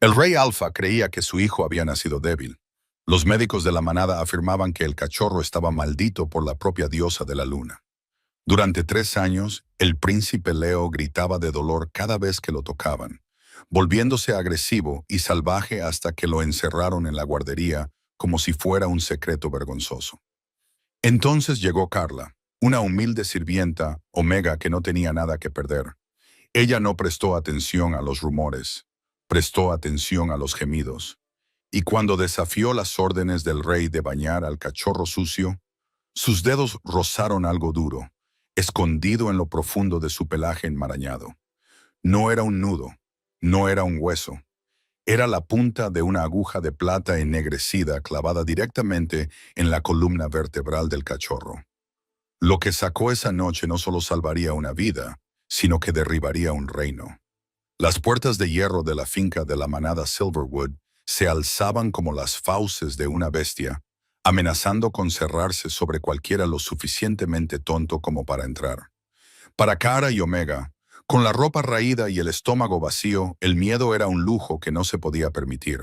El rey Alfa creía que su hijo había nacido débil. Los médicos de la manada afirmaban que el cachorro estaba maldito por la propia diosa de la luna. Durante 3 años, el príncipe Leo gritaba de dolor cada vez que lo tocaban, volviéndose agresivo y salvaje hasta que lo encerraron en la guardería como si fuera un secreto vergonzoso. Entonces llegó Carla, una humilde sirvienta, Omega, que no tenía nada que perder. Ella no prestó atención a los rumores, prestó atención a los gemidos. Y cuando desafió las órdenes del rey de bañar al cachorro sucio, sus dedos rozaron algo duro, escondido en lo profundo de su pelaje enmarañado. No era un nudo, no era un hueso. Era la punta de una aguja de plata ennegrecida clavada directamente en la columna vertebral del cachorro. Lo que sacó esa noche no solo salvaría una vida, sino que derribaría un reino. Las puertas de hierro de la finca de la manada Silverwood se alzaban como las fauces de una bestia, amenazando con cerrarse sobre cualquiera lo suficientemente tonto como para entrar. Para Cara y Omega, con la ropa raída y el estómago vacío, el miedo era un lujo que no se podía permitir.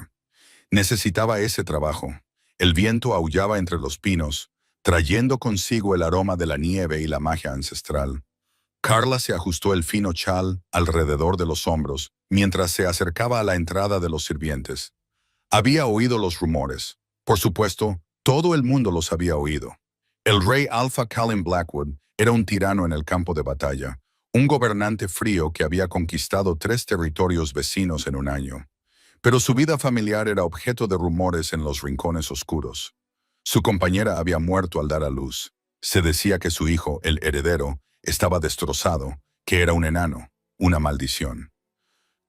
Necesitaba ese trabajo. El viento aullaba entre los pinos, trayendo consigo el aroma de la nieve y la magia ancestral. Carla se ajustó el fino chal alrededor de los hombros mientras se acercaba a la entrada de los sirvientes. Había oído los rumores. Por supuesto, todo el mundo los había oído. El rey Alpha Callum Blackwood era un tirano en el campo de batalla, un gobernante frío que había conquistado 3 territorios vecinos en un año. Pero su vida familiar era objeto de rumores en los rincones oscuros. Su compañera había muerto al dar a luz. Se decía que su hijo, el heredero, estaba destrozado, que era un enano, una maldición.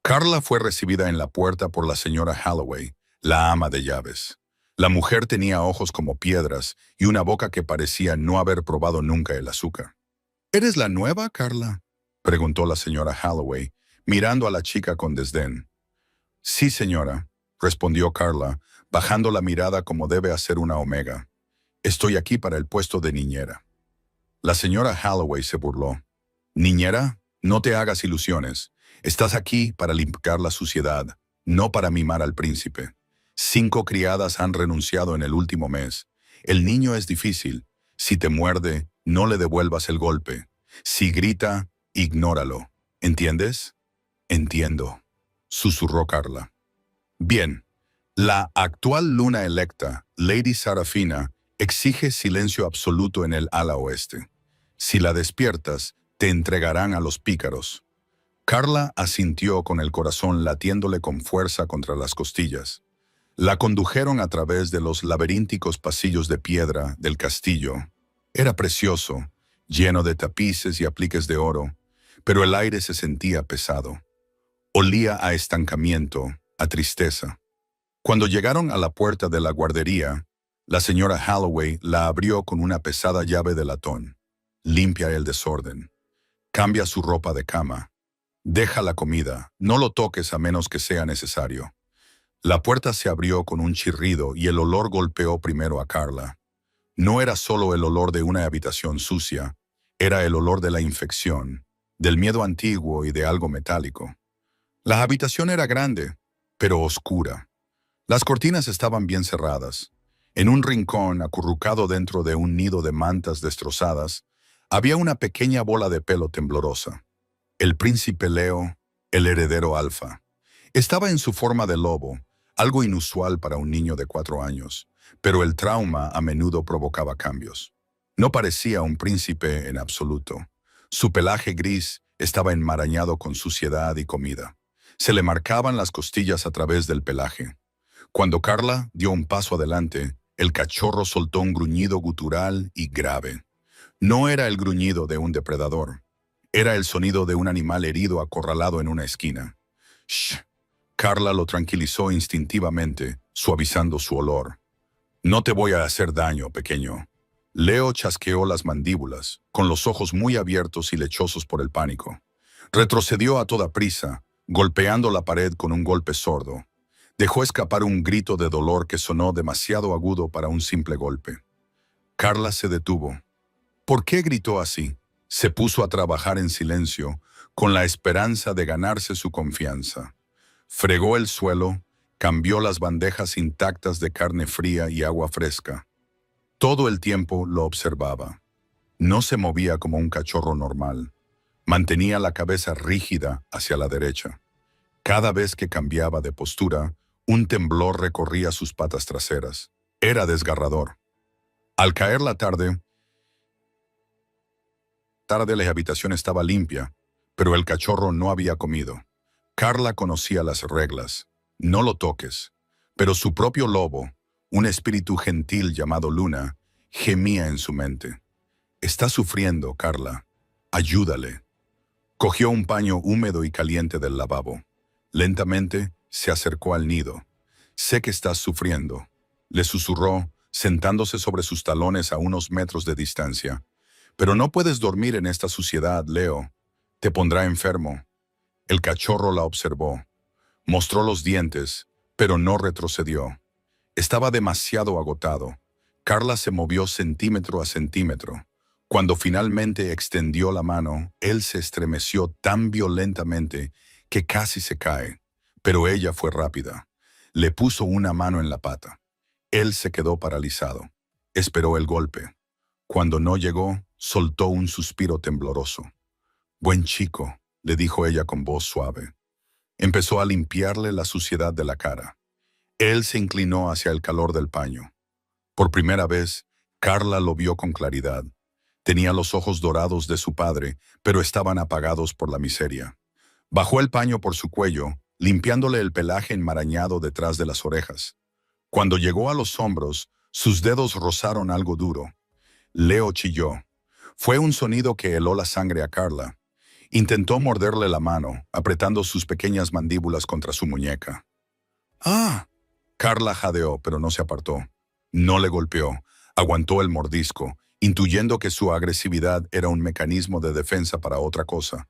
Carla fue recibida en la puerta por la señora Holloway, la ama de llaves. La mujer tenía ojos como piedras y una boca que parecía no haber probado nunca el azúcar. ¿Eres la nueva, Carla?, preguntó la señora Holloway, mirando a la chica con desdén. Sí, señora, respondió Carla, bajando la mirada como debe hacer una Omega. Estoy aquí para el puesto de niñera. La señora Holloway se burló. Niñera, no te hagas ilusiones. Estás aquí para limpiar la suciedad, no para mimar al príncipe. 5 criadas han renunciado en el último mes. El niño es difícil. Si te muerde, no le devuelvas el golpe. Si grita, ignóralo. ¿Entiendes? Entiendo, susurró Carla. Bien, la actual luna electa, Lady Sarafina, exige silencio absoluto en el ala oeste. Si la despiertas, te entregarán a los pícaros. Carla asintió con el corazón latiéndole con fuerza contra las costillas. La condujeron a través de los laberínticos pasillos de piedra del castillo. Era precioso, lleno de tapices y apliques de oro, pero el aire se sentía pesado. Olía a estancamiento, a tristeza. Cuando llegaron a la puerta de la guardería, la señora Holloway la abrió con una pesada llave de latón. Limpia el desorden. Cambia su ropa de cama. Deja la comida. No lo toques a menos que sea necesario. La puerta se abrió con un chirrido y el olor golpeó primero a Carla. No era solo el olor de una habitación sucia, era el olor de la infección, del miedo antiguo y de algo metálico. La habitación era grande, pero oscura. Las cortinas estaban bien cerradas. En un rincón, acurrucado dentro de un nido de mantas destrozadas, había una pequeña bola de pelo temblorosa. El príncipe Leo, el heredero Alfa. Estaba en su forma de lobo, algo inusual para un niño de 4 años, pero el trauma a menudo provocaba cambios. No parecía un príncipe en absoluto. Su pelaje gris estaba enmarañado con suciedad y comida. Se le marcaban las costillas a través del pelaje. Cuando Carla dio un paso adelante, el cachorro soltó un gruñido gutural y grave. No era el gruñido de un depredador. Era el sonido de un animal herido acorralado en una esquina. «Shh». Carla lo tranquilizó instintivamente, suavizando su olor. «No te voy a hacer daño, pequeño». Leo chasqueó las mandíbulas, con los ojos muy abiertos y lechosos por el pánico. Retrocedió a toda prisa, golpeando la pared con un golpe sordo. Dejó escapar un grito de dolor que sonó demasiado agudo para un simple golpe. Carla se detuvo. ¿Por qué gritó así? Se puso a trabajar en silencio, con la esperanza de ganarse su confianza. Fregó el suelo, cambió las bandejas intactas de carne fría y agua fresca. Todo el tiempo lo observaba. No se movía como un cachorro normal. Mantenía la cabeza rígida hacia la derecha. Cada vez que cambiaba de postura, un temblor recorría sus patas traseras. Era desgarrador. Al caer la tarde, la habitación estaba limpia, pero el cachorro no había comido. Carla conocía las reglas. No lo toques. Pero su propio lobo, un espíritu gentil llamado Luna, gemía en su mente. Está sufriendo, Carla. Ayúdale. Cogió un paño húmedo y caliente del lavabo. Lentamente se acercó al nido. Sé que estás sufriendo, le susurró, sentándose sobre sus talones a unos metros de distancia. Pero no puedes dormir en esta suciedad, Leo. Te pondrá enfermo. El cachorro la observó. Mostró los dientes, pero no retrocedió. Estaba demasiado agotado. Carla se movió centímetro a centímetro. Cuando finalmente extendió la mano, él se estremeció tan violentamente que casi se cae. Pero ella fue rápida. Le puso una mano en la pata. Él se quedó paralizado. Esperó el golpe. Cuando no llegó, soltó un suspiro tembloroso. «Buen chico», le dijo ella con voz suave. Empezó a limpiarle la suciedad de la cara. Él se inclinó hacia el calor del paño. Por primera vez, Carla lo vio con claridad. Tenía los ojos dorados de su padre, pero estaban apagados por la miseria. Bajó el paño por su cuello, limpiándole el pelaje enmarañado detrás de las orejas. Cuando llegó a los hombros, sus dedos rozaron algo duro. Leo chilló. Fue un sonido que heló la sangre a Carla. Intentó morderle la mano, apretando sus pequeñas mandíbulas contra su muñeca. «¡Ah!». Carla jadeó, pero no se apartó. No le golpeó. Aguantó el mordisco, intuyendo que su agresividad era un mecanismo de defensa para otra cosa.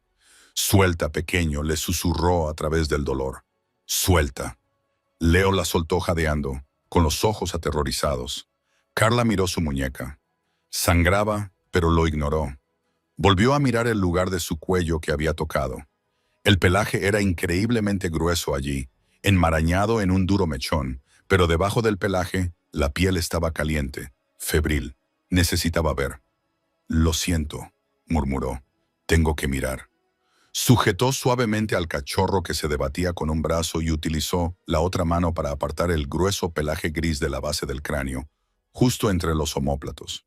«Suelta, pequeño», le susurró a través del dolor. «Suelta». Leo la soltó jadeando, con los ojos aterrorizados. Carla miró su muñeca. Sangraba, pero lo ignoró. Volvió a mirar el lugar de su cuello que había tocado. El pelaje era increíblemente grueso allí, enmarañado en un duro mechón, pero debajo del pelaje, la piel estaba caliente, febril. Necesitaba ver. «Lo siento», murmuró. «Tengo que mirar». Sujetó suavemente al cachorro que se debatía con un brazo y utilizó la otra mano para apartar el grueso pelaje gris de la base del cráneo, justo entre los omóplatos.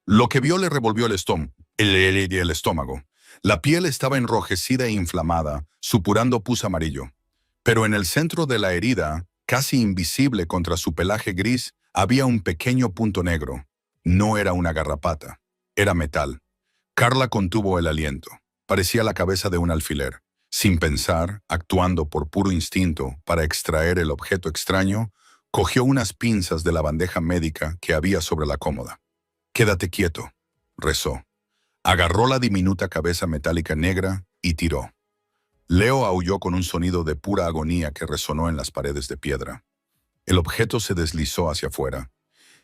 Lo que vio le revolvió el estómago. La piel estaba enrojecida e inflamada, supurando pus amarillo. Pero en el centro de la herida, casi invisible contra su pelaje gris, había un pequeño punto negro. No era una garrapata, era metal. Carla contuvo el aliento. Parecía la cabeza de un alfiler. Sin pensar, actuando por puro instinto para extraer el objeto extraño, cogió unas pinzas de la bandeja médica que había sobre la cómoda. «Quédate quieto», rezó. Agarró la diminuta cabeza metálica negra y tiró. Leo aulló con un sonido de pura agonía que resonó en las paredes de piedra. El objeto se deslizó hacia afuera.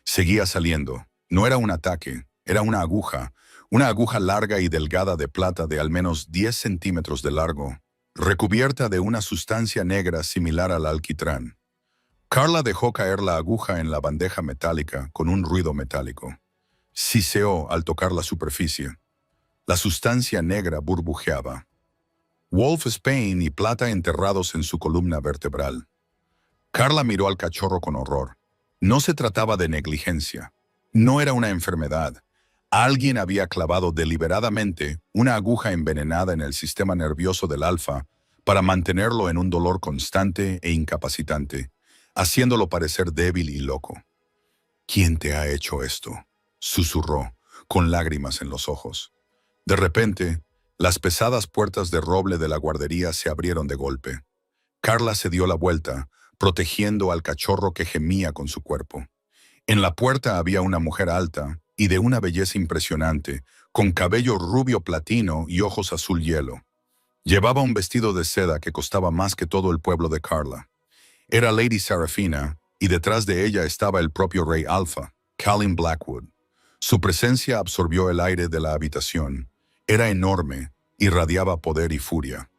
Seguía saliendo. No era un ataque, era una aguja larga y delgada de plata de al menos 10 centímetros de largo, recubierta de una sustancia negra similar al alquitrán. Carla dejó caer la aguja en la bandeja metálica con un ruido metálico. Siseó al tocar la superficie. La sustancia negra burbujeaba. Wolfsbane y plata enterrados en su columna vertebral. Carla miró al cachorro con horror. No se trataba de negligencia. No era una enfermedad. Alguien había clavado deliberadamente una aguja envenenada en el sistema nervioso del alfa para mantenerlo en un dolor constante e incapacitante, haciéndolo parecer débil y loco. «¿Quién te ha hecho esto?», susurró, con lágrimas en los ojos. De repente, las pesadas puertas de roble de la guardería se abrieron de golpe. Carla se dio la vuelta, protegiendo al cachorro que gemía con su cuerpo. En la puerta había una mujer alta y de una belleza impresionante, con cabello rubio platino y ojos azul hielo. Llevaba un vestido de seda que costaba más que todo el pueblo de Carla. Era Lady Serafina, y detrás de ella estaba el propio Rey Alpha, Callum Blackwood. Su presencia absorbió el aire de la habitación. Era enorme, irradiaba poder y furia.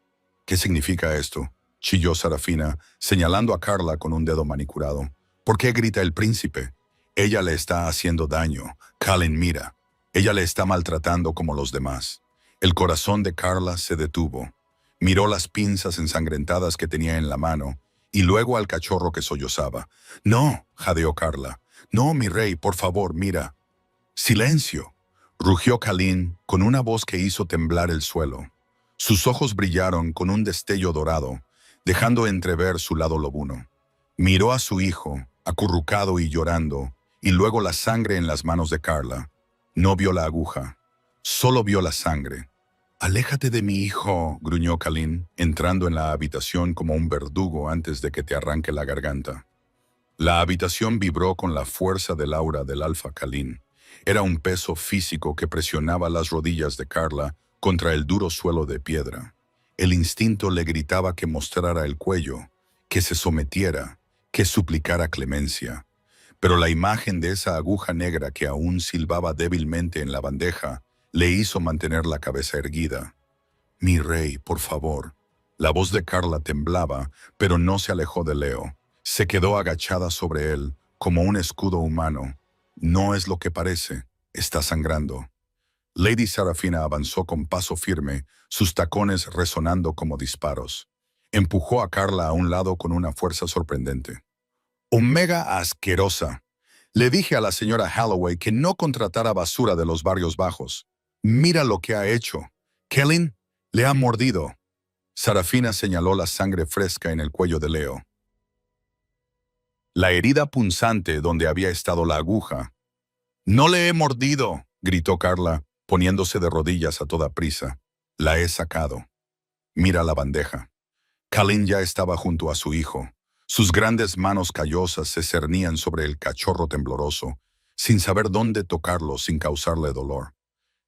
«¿Qué significa esto?», chilló Sarafina, señalando a Carla con un dedo manicurado. ¿Por qué grita el príncipe? Ella le está haciendo daño. Kalin, mira. Ella le está maltratando como los demás. El corazón de Carla se detuvo. Miró las pinzas ensangrentadas que tenía en la mano y luego al cachorro que sollozaba. «No», jadeó Carla. «No, mi rey, por favor, mira». «¡Silencio!», rugió Kalin con una voz que hizo temblar el suelo. Sus ojos brillaron con un destello dorado, dejando entrever su lado lobuno. Miró a su hijo, acurrucado y llorando, y luego la sangre en las manos de Carla. No vio la aguja, solo vio la sangre. «Aléjate de mi hijo», gruñó Kalin, entrando en la habitación como un verdugo antes de que te arranque la garganta. La habitación vibró con la fuerza del aura del Alfa Kalin. Era un peso físico que presionaba las rodillas de Carla contra el duro suelo de piedra. El instinto le gritaba que mostrara el cuello, que se sometiera, que suplicara clemencia. Pero la imagen de esa aguja negra que aún silbaba débilmente en la bandeja le hizo mantener la cabeza erguida. «Mi rey, por favor». La voz de Carla temblaba, pero no se alejó de Leo. Se quedó agachada sobre él, como un escudo humano. «No es lo que parece. Está sangrando». Lady Sarafina avanzó con paso firme, sus tacones resonando como disparos. Empujó a Carla a un lado con una fuerza sorprendente. «Omega asquerosa. Le dije a la señora Holloway que no contratara basura de los barrios bajos. Mira lo que ha hecho. Kalin le ha mordido». Sarafina señaló la sangre fresca en el cuello de Leo. La herida punzante donde había estado la aguja. «No le he mordido», gritó Carla, poniéndose de rodillas a toda prisa. «La he sacado». Mira la bandeja. Kalin ya estaba junto a su hijo. Sus grandes manos callosas se cernían sobre el cachorro tembloroso, sin saber dónde tocarlo sin causarle dolor.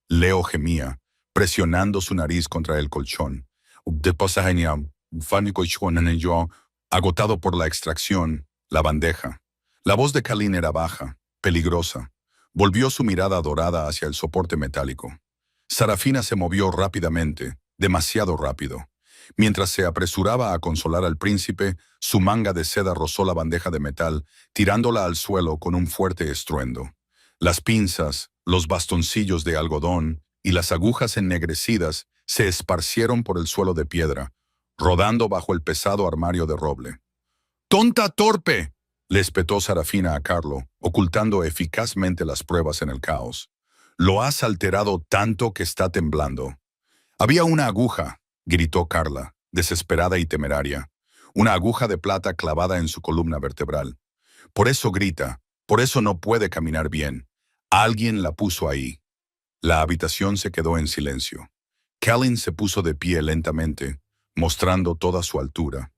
Leo gemía, presionando su nariz contra el colchón. Agotado por la extracción, la bandeja. La voz de Kalin era baja, peligrosa. Volvió su mirada dorada hacia el soporte metálico. Sarafina se movió rápidamente, demasiado rápido. Mientras se apresuraba a consolar al príncipe, su manga de seda rozó la bandeja de metal, tirándola al suelo con un fuerte estruendo. Las pinzas, los bastoncillos de algodón y las agujas ennegrecidas se esparcieron por el suelo de piedra, rodando bajo el pesado armario de roble. «¡Tonta torpe!», le espetó Sarafina a Carlo, ocultando eficazmente las pruebas en el caos. «Lo has alterado tanto que está temblando». «Había una aguja», gritó Carla, desesperada y temeraria. «Una aguja de plata clavada en su columna vertebral. Por eso grita, por eso no puede caminar bien. Alguien la puso ahí». La habitación se quedó en silencio. Kalin se puso de pie lentamente, mostrando toda su altura.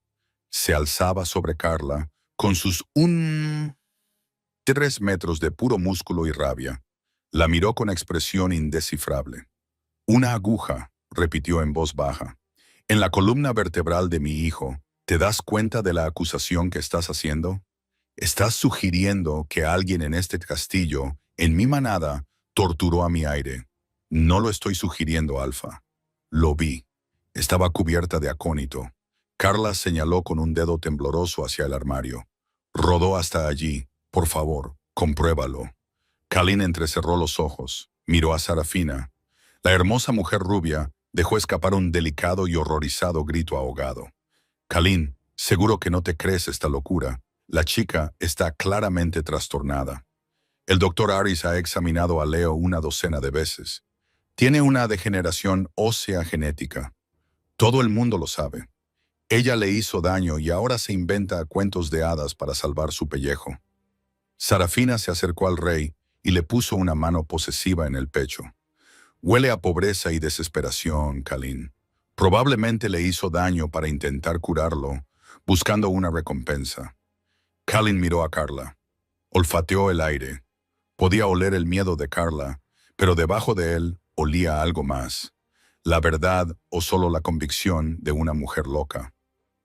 Se alzaba sobre Carla con sus 3 metros de puro músculo y rabia. La miró con expresión indescifrable. «Una aguja», repitió en voz baja. «En la columna vertebral de mi hijo, ¿te das cuenta de la acusación que estás haciendo? Estás sugiriendo que alguien en este castillo, en mi manada, torturó a mi aire. No lo estoy sugiriendo, Alfa. Lo vi. Estaba cubierta de acónito». Carla señaló con un dedo tembloroso hacia el armario. «Rodó hasta allí. Por favor, compruébalo». Kalin entrecerró los ojos, miró a Sarafina. La hermosa mujer rubia dejó escapar un delicado y horrorizado grito ahogado. «Kalin, seguro que no te crees esta locura. La chica está claramente trastornada. El doctor Aris ha examinado a Leo una docena de veces. Tiene una degeneración ósea genética. Todo el mundo lo sabe. Ella le hizo daño y ahora se inventa cuentos de hadas para salvar su pellejo». Sarafina se acercó al rey y le puso una mano posesiva en el pecho. «Huele a pobreza y desesperación, Kalin. Probablemente le hizo daño para intentar curarlo, buscando una recompensa». Kalin miró a Carla. Olfateó el aire. Podía oler el miedo de Carla, pero debajo de él olía algo más. La verdad o solo la convicción de una mujer loca.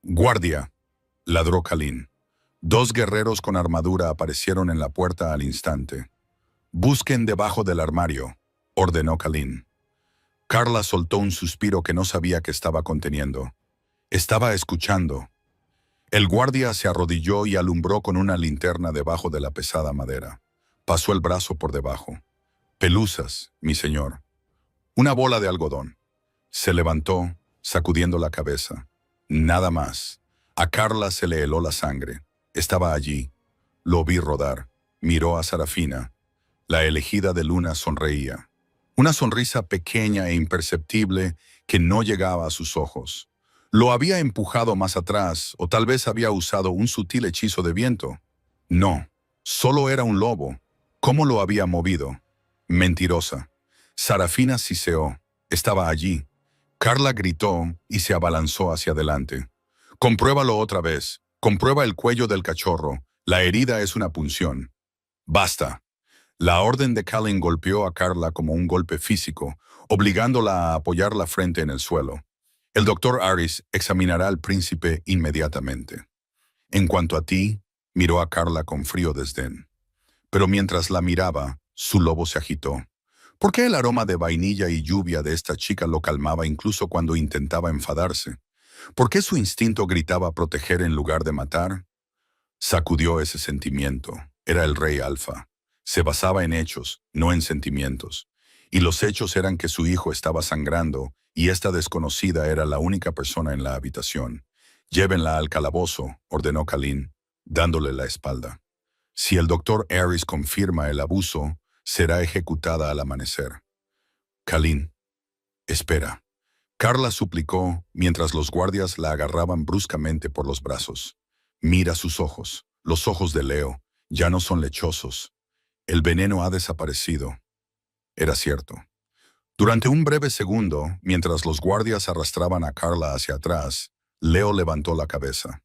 «¡Guardia!», ladró Kalin. 2 guerreros con armadura aparecieron en la puerta al instante. «Busquen debajo del armario», ordenó Kalin. Carla soltó un suspiro que no sabía que estaba conteniendo. Estaba escuchando. El guardia se arrodilló y alumbró con una linterna debajo de la pesada madera. Pasó el brazo por debajo. Pelusas, mi señor. Una bola de algodón. Se levantó, sacudiendo la cabeza. Nada más. A Carla se le heló la sangre. Estaba allí. Lo vi rodar. Miró a Sarafina. La elegida de Luna sonreía. Una sonrisa pequeña e imperceptible que no llegaba a sus ojos. Lo había empujado más atrás, o tal vez había usado un sutil hechizo de viento. No, solo era un lobo. ¿Cómo lo había movido? Mentirosa. Sarafina siseó. Estaba allí. Carla gritó y se abalanzó hacia adelante. Compruébalo otra vez. Comprueba el cuello del cachorro. La herida es una punción. Basta. La orden de Callan golpeó a Carla como un golpe físico, obligándola a apoyar la frente en el suelo. El doctor Harris examinará al príncipe inmediatamente. En cuanto a ti, miró a Carla con frío desdén. Pero mientras la miraba, su lobo se agitó. ¿Por qué el aroma de vainilla y lluvia de esta chica lo calmaba incluso cuando intentaba enfadarse? ¿Por qué su instinto gritaba proteger en lugar de matar? Sacudió ese sentimiento. Era el rey alfa. Se basaba en hechos, no en sentimientos. Y los hechos eran que su hijo estaba sangrando y esta desconocida era la única persona en la habitación. Llévenla al calabozo, ordenó Callan, dándole la espalda. Si el doctor Harris confirma el abuso, será ejecutada al amanecer. Callan, espera. Carla suplicó mientras los guardias la agarraban bruscamente por los brazos. Mira sus ojos, los ojos de Leo, ya no son lechosos. El veneno ha desaparecido. Era cierto. Durante un breve segundo, mientras los guardias arrastraban a Carla hacia atrás, Leo levantó la cabeza.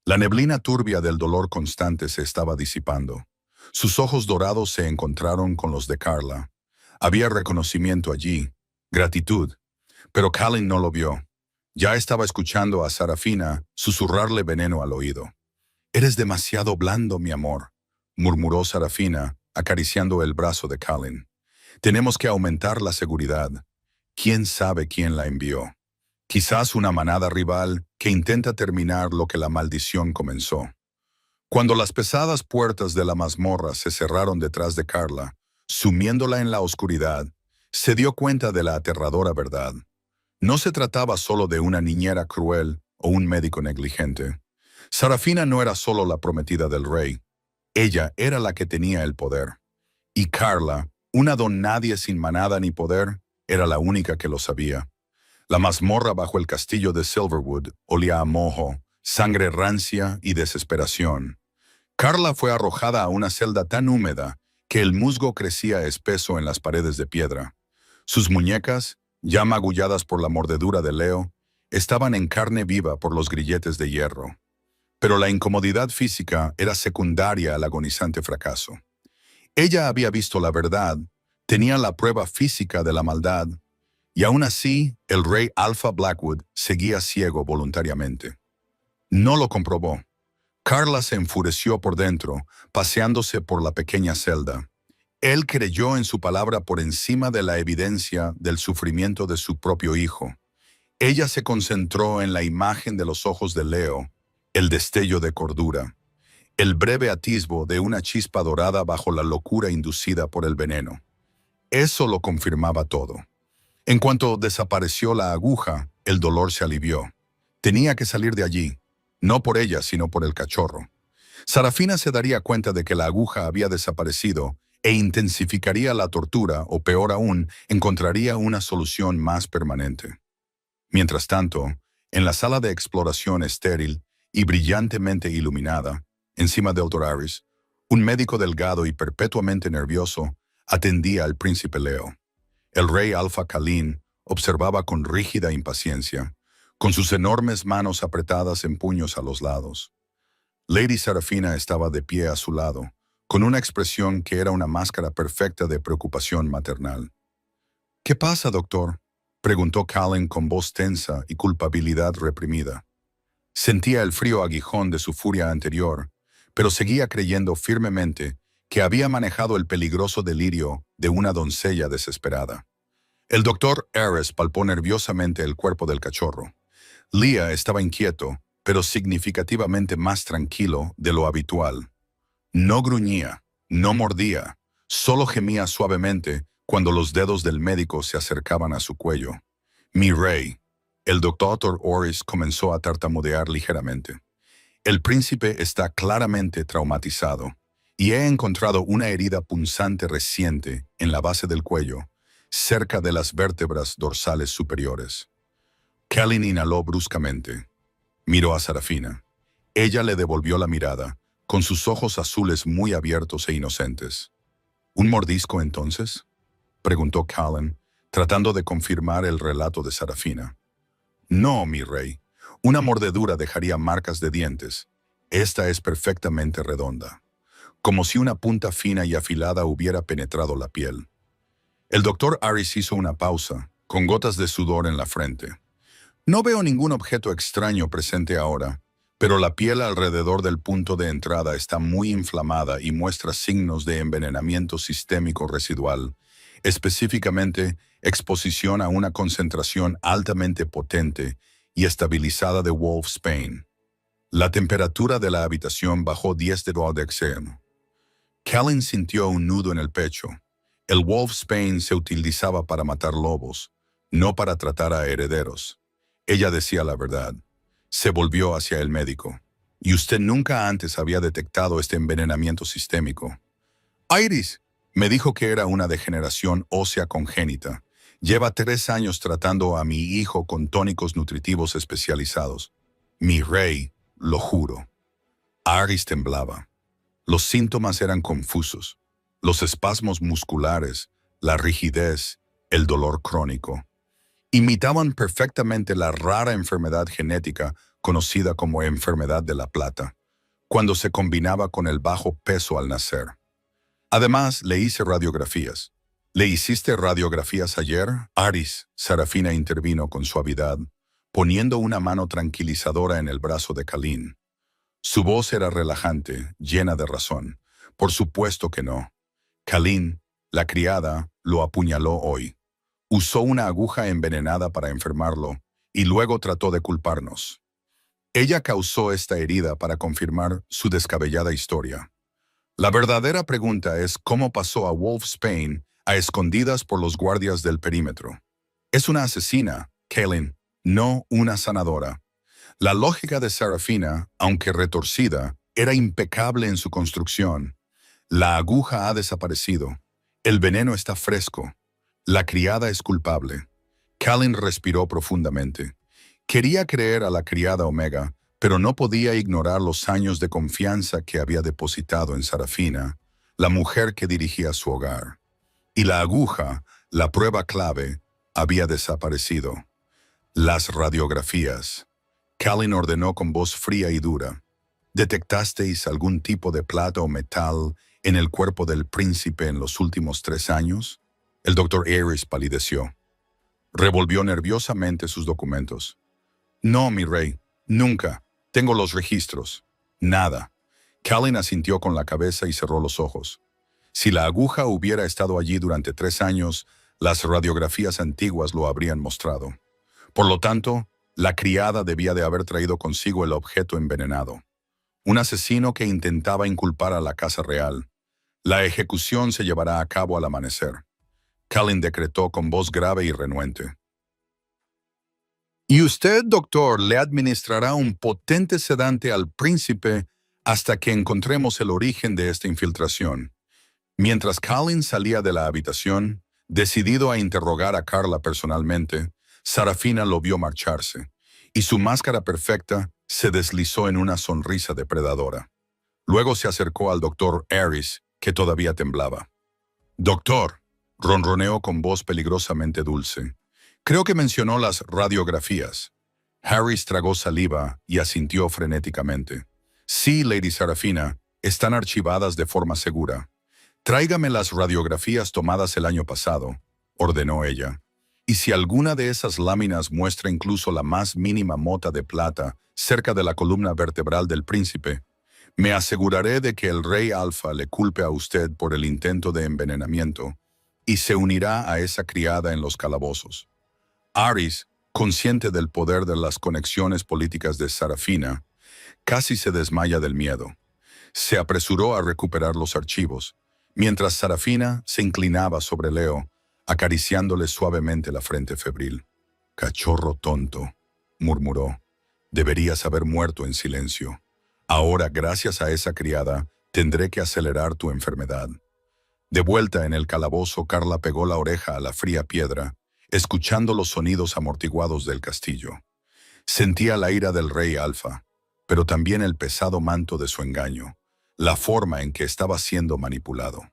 La neblina turbia del dolor constante se estaba disipando. Sus ojos dorados se encontraron con los de Carla. Había reconocimiento allí, gratitud, pero Callan no lo vio. Ya estaba escuchando a Sarafina susurrarle veneno al oído. «Eres demasiado blando, mi amor», murmuró Sarafina, acariciando el brazo de Callan. «Tenemos que aumentar la seguridad. ¿Quién sabe quién la envió? Quizás una manada rival que intenta terminar lo que la maldición comenzó». Cuando las pesadas puertas de la mazmorra se cerraron detrás de Carla, sumiéndola en la oscuridad, se dio cuenta de la aterradora verdad. No se trataba solo de una niñera cruel o un médico negligente. Sarafina no era solo la prometida del rey. Ella era la que tenía el poder. Y Carla, una don nadie sin manada ni poder, era la única que lo sabía. La mazmorra bajo el castillo de Silverwood olía a moho, sangre rancia y desesperación. Carla fue arrojada a una celda tan húmeda que el musgo crecía espeso en las paredes de piedra. Sus muñecas, ya magulladas por la mordedura de Leo, estaban en carne viva por los grilletes de hierro. Pero la incomodidad física era secundaria al agonizante fracaso. Ella había visto la verdad, tenía la prueba física de la maldad, y aún así el rey Alpha Blackwood seguía ciego voluntariamente. No lo comprobó. Carla se enfureció por dentro, paseándose por la pequeña celda. Él creyó en su palabra por encima de la evidencia del sufrimiento de su propio hijo. Ella se concentró en la imagen de los ojos de Leo, el destello de cordura, el breve atisbo de una chispa dorada bajo la locura inducida por el veneno. Eso lo confirmaba todo. En cuanto desapareció la aguja, el dolor se alivió. Tenía que salir de allí, no por ella, sino por el cachorro. Sarafina se daría cuenta de que la aguja había desaparecido e intensificaría la tortura, o peor aún, encontraría una solución más permanente. Mientras tanto, en la sala de exploración estéril y brillantemente iluminada, encima del Dr. Harris, un médico delgado y perpetuamente nervioso atendía al príncipe Leo. El rey Alpha Callan observaba con rígida impaciencia, con sus enormes manos apretadas en puños a los lados. Lady Sarafina estaba de pie a su lado, con una expresión que era una máscara perfecta de preocupación maternal. «¿Qué pasa, doctor?», preguntó Callan con voz tensa y culpabilidad reprimida. Sentía el frío aguijón de su furia anterior, pero seguía creyendo firmemente que había manejado el peligroso delirio de una doncella desesperada. El doctor Harris palpó nerviosamente el cuerpo del cachorro. Leah estaba inquieto, pero significativamente más tranquilo de lo habitual. No gruñía, no mordía, solo gemía suavemente cuando los dedos del médico se acercaban a su cuello. Mi rey. El doctor Orris comenzó a tartamudear ligeramente. El príncipe está claramente traumatizado y he encontrado una herida punzante reciente en la base del cuello, cerca de las vértebras dorsales superiores. Callin inhaló bruscamente. Miró a Sarafina. Ella le devolvió la mirada, con sus ojos azules muy abiertos e inocentes. ¿Un mordisco entonces?, preguntó Callin, tratando de confirmar el relato de Sarafina. No, mi rey. Una mordedura dejaría marcas de dientes. Esta es perfectamente redonda, como si una punta fina y afilada hubiera penetrado la piel. El doctor Harris hizo una pausa, con gotas de sudor en la frente. No veo ningún objeto extraño presente ahora, pero la piel alrededor del punto de entrada está muy inflamada y muestra signos de envenenamiento sistémico residual, específicamente exposición a una concentración altamente potente y estabilizada de wolfsbane. La temperatura de la habitación bajó 10 grados de extremo. Callin sintió un nudo en el pecho. El wolfsbane se utilizaba para matar lobos, no para tratar a herederos. Ella decía la verdad. Se volvió hacia el médico. Y usted nunca antes había detectado este envenenamiento sistémico. Iris me dijo que era una degeneración ósea congénita. Lleva 3 años tratando a mi hijo con tónicos nutritivos especializados. Mi rey, lo juro. Iris temblaba. Los síntomas eran confusos. Los espasmos musculares, la rigidez, el dolor crónico. Imitaban perfectamente la rara enfermedad genética conocida como enfermedad de la plata, cuando se combinaba con el bajo peso al nacer. Además, le hice radiografías. ¿Le hiciste radiografías ayer? Iris, Sarafina intervino con suavidad, poniendo una mano tranquilizadora en el brazo de Callin. Su voz era relajante, llena de razón. Por supuesto que no. Callin, la criada, lo apuñaló hoy. Usó una aguja envenenada para enfermarlo y luego trató de culparnos. Ella causó esta herida para confirmar su descabellada historia. La verdadera pregunta es cómo pasó a wolfsbane a escondidas por los guardias del perímetro. Es una asesina, Callin, no una sanadora. La lógica de Sarafina, aunque retorcida, era impecable en su construcción. La aguja ha desaparecido. El veneno está fresco. La criada es culpable. Callin respiró profundamente. Quería creer a la criada Omega, pero no podía ignorar los años de confianza que había depositado en Sarafina, la mujer que dirigía su hogar. Y la aguja, la prueba clave, había desaparecido. Las radiografías. Callin ordenó con voz fría y dura. ¿Detectasteis algún tipo de plata o metal en el cuerpo del príncipe en los últimos 3 años? El doctor Harris palideció. Revolvió nerviosamente sus documentos. No, mi rey, nunca. Tengo los registros. Nada. Callin asintió con la cabeza y cerró los ojos. Si la aguja hubiera estado allí durante 3 años, las radiografías antiguas lo habrían mostrado. Por lo tanto, la criada debía de haber traído consigo el objeto envenenado. Un asesino que intentaba inculpar a la casa real. La ejecución se llevará a cabo al amanecer. Callin decretó con voz grave y renuente. Y usted, doctor, le administrará un potente sedante al príncipe hasta que encontremos el origen de esta infiltración. Mientras Callin salía de la habitación, decidido a interrogar a Carla personalmente, Sarafina lo vio marcharse, y su máscara perfecta se deslizó en una sonrisa depredadora. Luego se acercó al doctor Harris, que todavía temblaba. «Doctor», ronroneó con voz peligrosamente dulce. «Creo que mencionó las radiografías». Harris tragó saliva y asintió frenéticamente. «Sí, Lady Sarafina, están archivadas de forma segura. Tráigame las radiografías tomadas el año pasado», ordenó ella. «Y si alguna de esas láminas muestra incluso la más mínima mota de plata cerca de la columna vertebral del príncipe, me aseguraré de que el rey Alfa le culpe a usted por el intento de envenenamiento y se unirá a esa criada en los calabozos». Harris, Consciente del poder de las conexiones políticas de Sarafina, casi se desmaya del miedo. Se apresuró a recuperar los archivos, mientras Sarafina se inclinaba sobre Leo, acariciándole suavemente la frente febril. «Cachorro tonto», murmuró. «Deberías haber muerto en silencio. Ahora, gracias a esa criada, tendré que acelerar tu enfermedad». De vuelta en el calabozo, Carla pegó la oreja a la fría piedra, escuchando los sonidos amortiguados del castillo. Sentía la ira del rey Alfa, pero también el pesado manto de su engaño, la forma en que estaba siendo manipulado.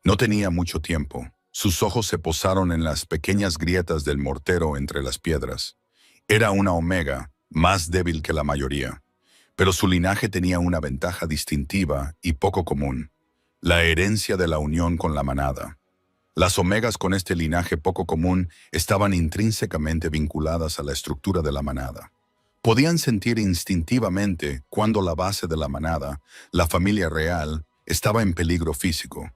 No tenía mucho tiempo. Sus ojos se posaron en las pequeñas grietas del mortero entre las piedras. Era una omega, más débil que la mayoría, pero su linaje tenía una ventaja distintiva y poco común: la herencia de la unión con la manada. Las omegas con este linaje poco común estaban intrínsecamente vinculadas a la estructura de la manada. Podían sentir instintivamente cuando la base de la manada, la familia real, estaba en peligro físico.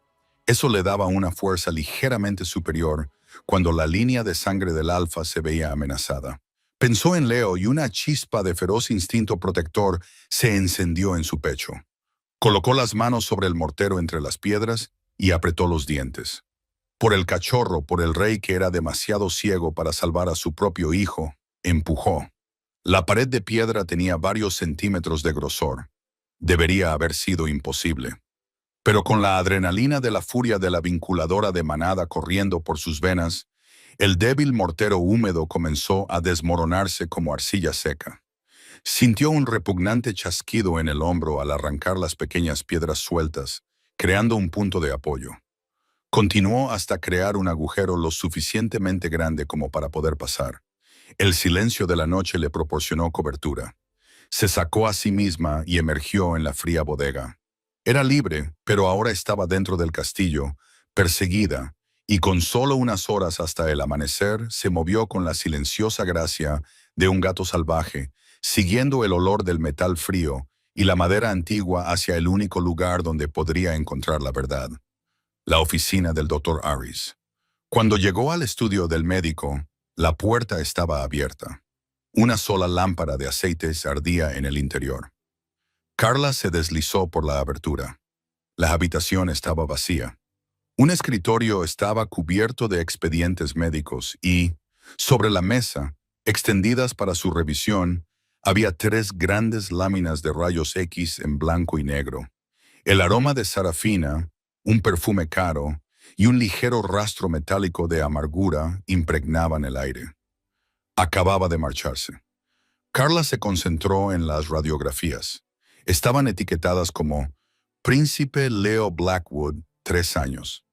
Eso le daba una fuerza ligeramente superior cuando la línea de sangre del alfa se veía amenazada. Pensó en Leo y una chispa de feroz instinto protector se encendió en su pecho. Colocó las manos sobre el mortero entre las piedras y apretó los dientes. Por el cachorro, por el rey que era demasiado ciego para salvar a su propio hijo, empujó. La pared de piedra tenía varios centímetros de grosor. Debería haber sido imposible. Pero con la adrenalina de la furia de la vinculadora de manada corriendo por sus venas, el débil mortero húmedo comenzó a desmoronarse como arcilla seca. Sintió un repugnante chasquido en el hombro al arrancar las pequeñas piedras sueltas, creando un punto de apoyo. Continuó hasta crear un agujero lo suficientemente grande como para poder pasar. El silencio de la noche le proporcionó cobertura. Se sacó a sí misma y emergió en la fría bodega. Era libre, pero ahora estaba dentro del castillo, perseguida, y con solo unas horas hasta el amanecer se movió con la silenciosa gracia de un gato salvaje, siguiendo el olor del metal frío y la madera antigua hacia el único lugar donde podría encontrar la verdad: la oficina del Dr. Harris. Cuando llegó al estudio del médico, la puerta estaba abierta. Una sola lámpara de aceites ardía en el interior. Carla se deslizó por la abertura. La habitación estaba vacía. Un escritorio estaba cubierto de expedientes médicos y, sobre la mesa, extendidas para su revisión, había 3 grandes láminas de rayos X en blanco y negro. El aroma de Sarafina, un perfume caro y un ligero rastro metálico de amargura impregnaban el aire. Acababa de marcharse. Carla se concentró en las radiografías. Estaban etiquetadas como Príncipe Leo Blackwood, 3 años.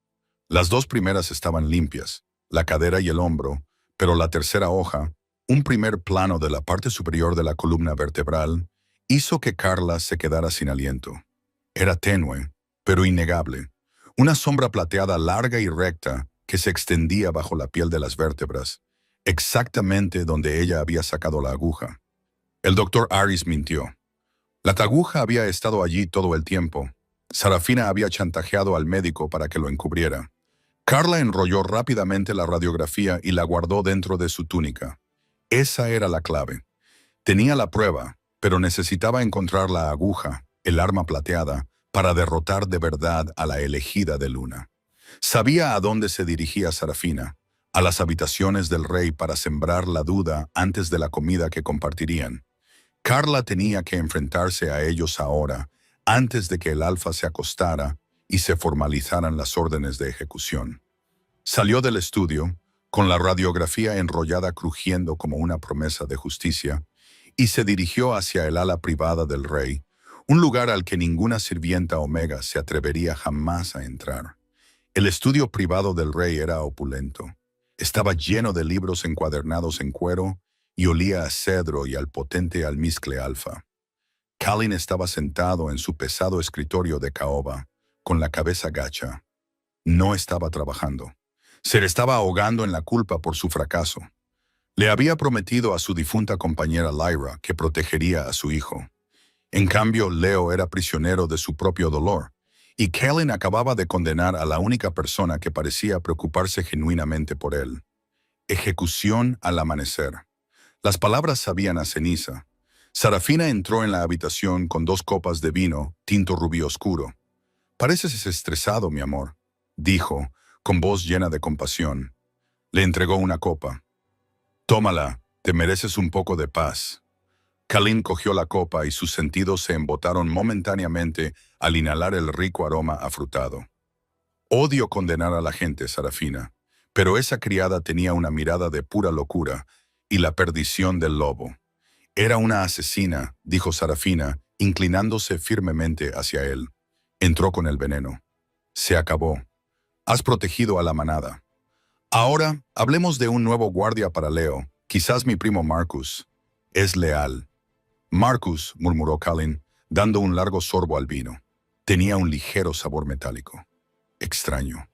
Las 2 primeras estaban limpias, la cadera y el hombro, pero la tercera hoja, un primer plano de la parte superior de la columna vertebral, hizo que Carla se quedara sin aliento. Era tenue, pero innegable. Una sombra plateada larga y recta que se extendía bajo la piel de las vértebras, exactamente donde ella había sacado la aguja. El doctor Harris mintió. La aguja había estado allí todo el tiempo. Sarafina había chantajeado al médico para que lo encubriera. Carla enrolló rápidamente la radiografía y la guardó dentro de su túnica. Esa era la clave. Tenía la prueba, pero necesitaba encontrar la aguja, el arma plateada, para derrotar de verdad a la elegida de Luna. Sabía a dónde se dirigía Sarafina, a las habitaciones del rey para sembrar la duda antes de la comida que compartirían. Carla tenía que enfrentarse a ellos ahora, antes de que el alfa se acostara y se formalizaran las órdenes de ejecución. Salió del estudio, con la radiografía enrollada crujiendo como una promesa de justicia, y se dirigió hacia el ala privada del rey, un lugar al que ninguna sirvienta omega se atrevería jamás a entrar. El estudio privado del rey era opulento. Estaba lleno de libros encuadernados en cuero y olía a cedro y al potente almizcle alfa. Kalin estaba sentado en su pesado escritorio de caoba, con la cabeza gacha. No estaba trabajando. Se le estaba ahogando en la culpa por su fracaso. Le había prometido a su difunta compañera Lyra que protegería a su hijo. En cambio, Leo era prisionero de su propio dolor, y Kalin acababa de condenar a la única persona que parecía preocuparse genuinamente por él. Ejecución al amanecer. Las palabras sabían a ceniza. Sarafina entró en la habitación con 2 copas de vino, tinto rubí oscuro. «Pareces estresado, mi amor», dijo, con voz llena de compasión. Le entregó una copa. «Tómala, te mereces un poco de paz». Kalin cogió la copa y sus sentidos se embotaron momentáneamente al inhalar el rico aroma afrutado. «Odio condenar a la gente, Sarafina, pero esa criada tenía una mirada de pura locura y la perdición del lobo. Era una asesina», dijo Sarafina, inclinándose firmemente hacia él. «Entró con el veneno. Se acabó. Has protegido a la manada. Ahora, hablemos de un nuevo guardia para Leo, quizás mi primo Marcus. Es leal». «Marcus», murmuró Kalin, dando un largo sorbo al vino. Tenía un ligero sabor metálico. Extraño.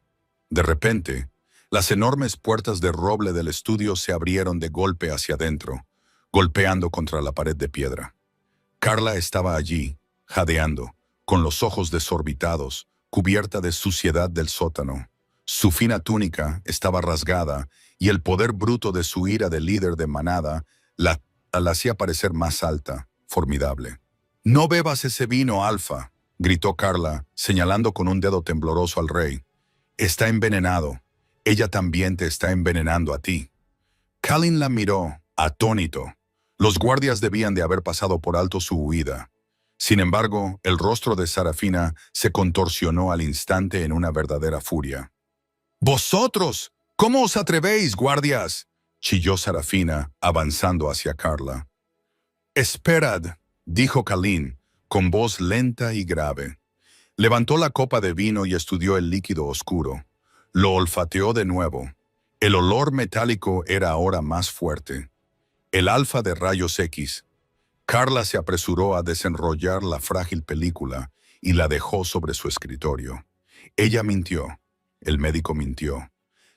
De repente, las enormes puertas de roble del estudio se abrieron de golpe hacia adentro, golpeando contra la pared de piedra. Carla estaba allí, jadeando, con los ojos desorbitados, cubierta de suciedad del sótano. Su fina túnica estaba rasgada y el poder bruto de su ira de líder de manada la hacía parecer más alta, formidable. «No bebas ese vino, Alfa», gritó Carla, señalando con un dedo tembloroso al rey. «Está envenenado. Ella también te está envenenando a ti». Kalin la miró, atónito. Los guardias debían de haber pasado por alto su huida. Sin embargo, el rostro de Sarafina se contorsionó al instante en una verdadera furia. «¡Vosotros! ¿Cómo os atrevéis, guardias?», chilló Sarafina, avanzando hacia Carla. «Esperad», dijo Kalin, con voz lenta y grave. Levantó la copa de vino y estudió el líquido oscuro. Lo olfateó de nuevo. El olor metálico era ahora más fuerte. El alfa de rayos X. Carla se apresuró a desenrollar la frágil película y la dejó sobre su escritorio. Ella mintió. El médico mintió.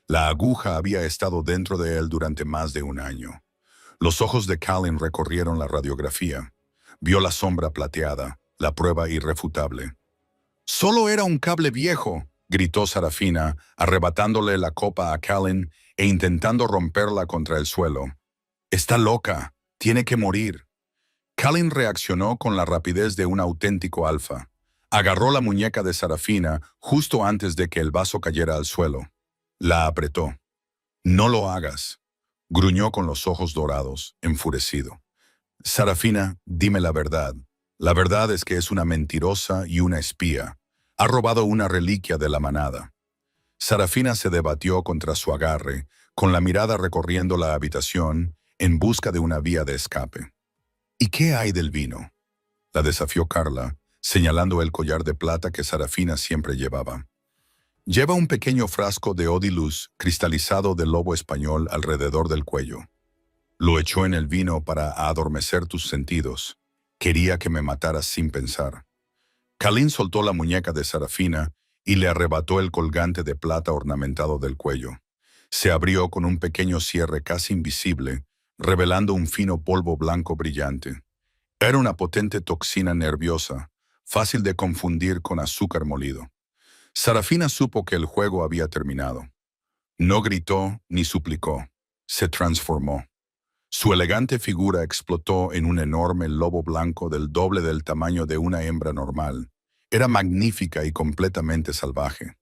La aguja había estado dentro de él durante más de un año. Los ojos de Kalin recorrieron la radiografía. Vio la sombra plateada, la prueba irrefutable. «Solo era un cable viejo», gritó Sarafina, arrebatándole la copa a Kalin e intentando romperla contra el suelo. «Está loca. Tiene que morir». Kalin reaccionó con la rapidez de un auténtico alfa. Agarró la muñeca de Sarafina justo antes de que el vaso cayera al suelo. La apretó. «No lo hagas», gruñó con los ojos dorados, enfurecido. «Sarafina, dime la verdad. La verdad es que es una mentirosa y una espía. Ha robado una reliquia de la manada». Sarafina se debatió contra su agarre, con la mirada recorriendo la habitación en busca de una vía de escape. «¿Y qué hay del vino?», la desafió Carla, señalando el collar de plata que Sarafina siempre llevaba. «Lleva un pequeño frasco de odiluz cristalizado del lobo español alrededor del cuello. Lo echó en el vino para adormecer tus sentidos. Quería que me mataras sin pensar». Kalin soltó la muñeca de Sarafina y le arrebató el colgante de plata ornamentado del cuello. Se abrió con un pequeño cierre casi invisible, revelando un fino polvo blanco brillante. Era una potente toxina nerviosa, fácil de confundir con azúcar molido. Sarafina supo que el juego había terminado. No gritó ni suplicó. Se transformó. Su elegante figura explotó en un enorme lobo blanco del doble del tamaño de una hembra normal. Era magnífica y completamente salvaje.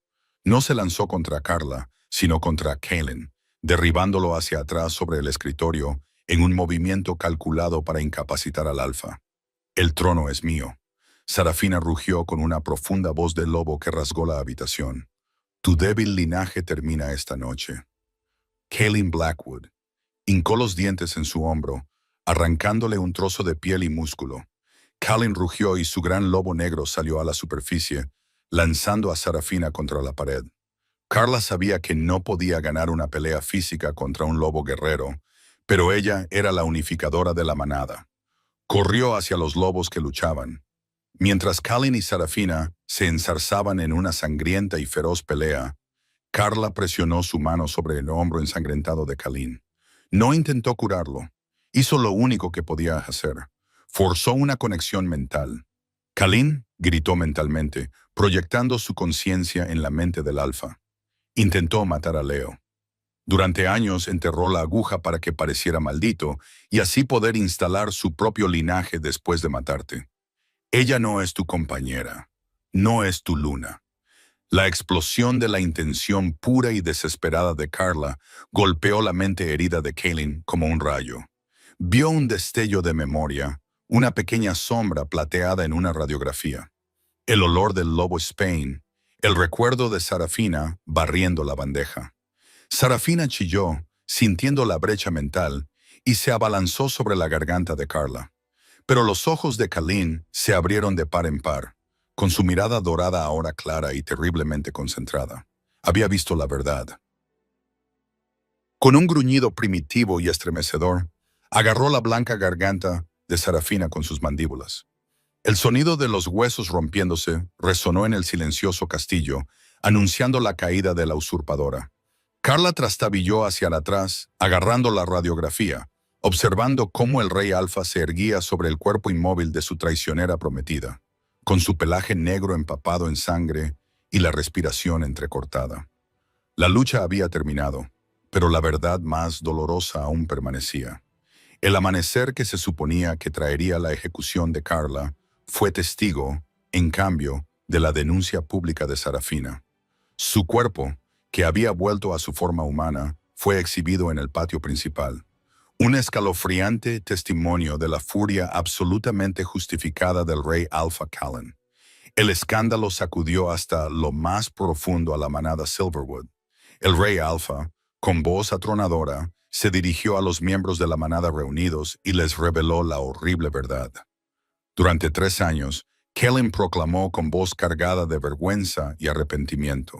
No se lanzó contra Carla, sino contra Kalin, derribándolo hacia atrás sobre el escritorio en un movimiento calculado para incapacitar al alfa. «El trono es mío», Sarafina rugió con una profunda voz de lobo que rasgó la habitación. «Tu débil linaje termina esta noche». Kalin Blackwood hincó los dientes en su hombro, arrancándole un trozo de piel y músculo. Kalin rugió y su gran lobo negro salió a la superficie, lanzando a Sarafina contra la pared. Carla sabía que no podía ganar una pelea física contra un lobo guerrero, pero ella era la unificadora de la manada. Corrió hacia los lobos que luchaban. Mientras Kalin y Sarafina se enzarzaban en una sangrienta y feroz pelea, Carla presionó su mano sobre el hombro ensangrentado de Kalin. No intentó curarlo. Hizo lo único que podía hacer. Forzó una conexión mental. «Kalin», gritó mentalmente, proyectando su conciencia en la mente del alfa. Intentó matar a Leo. Durante años enterró la aguja para que pareciera maldito y así poder instalar su propio linaje después de matarte. Ella no es tu compañera, no es tu luna. La explosión de la intención pura y desesperada de Carla golpeó la mente herida de Kaylin como un rayo. Vio un destello de memoria, una pequeña sombra plateada en una radiografía. El olor del lobo Spain, el recuerdo de Sarafina barriendo la bandeja. Sarafina chilló, sintiendo la brecha mental, y se abalanzó sobre la garganta de Carla. Pero los ojos de Kalin se abrieron de par en par, con su mirada dorada ahora clara y terriblemente concentrada. Había visto la verdad. Con un gruñido primitivo y estremecedor, agarró la blanca garganta de Sarafina con sus mandíbulas. El sonido de los huesos rompiéndose resonó en el silencioso castillo, anunciando la caída de la usurpadora. Carla trastabilló hacia atrás, agarrando la radiografía, observando cómo el rey Alfa se erguía sobre el cuerpo inmóvil de su traicionera prometida, con su pelaje negro empapado en sangre y la respiración entrecortada. La lucha había terminado, pero la verdad más dolorosa aún permanecía. El amanecer que se suponía que traería la ejecución de Carla fue testigo, en cambio, de la denuncia pública de Sarafina. Su cuerpo, que había vuelto a su forma humana, fue exhibido en el patio principal. Un escalofriante testimonio de la furia absolutamente justificada del rey Alpha Callan. El escándalo sacudió hasta lo más profundo a la manada Silverwood. El rey Alpha, con voz atronadora, se dirigió a los miembros de la manada reunidos y les reveló la horrible verdad. Durante 3 años, Kellen proclamó con voz cargada de vergüenza y arrepentimiento: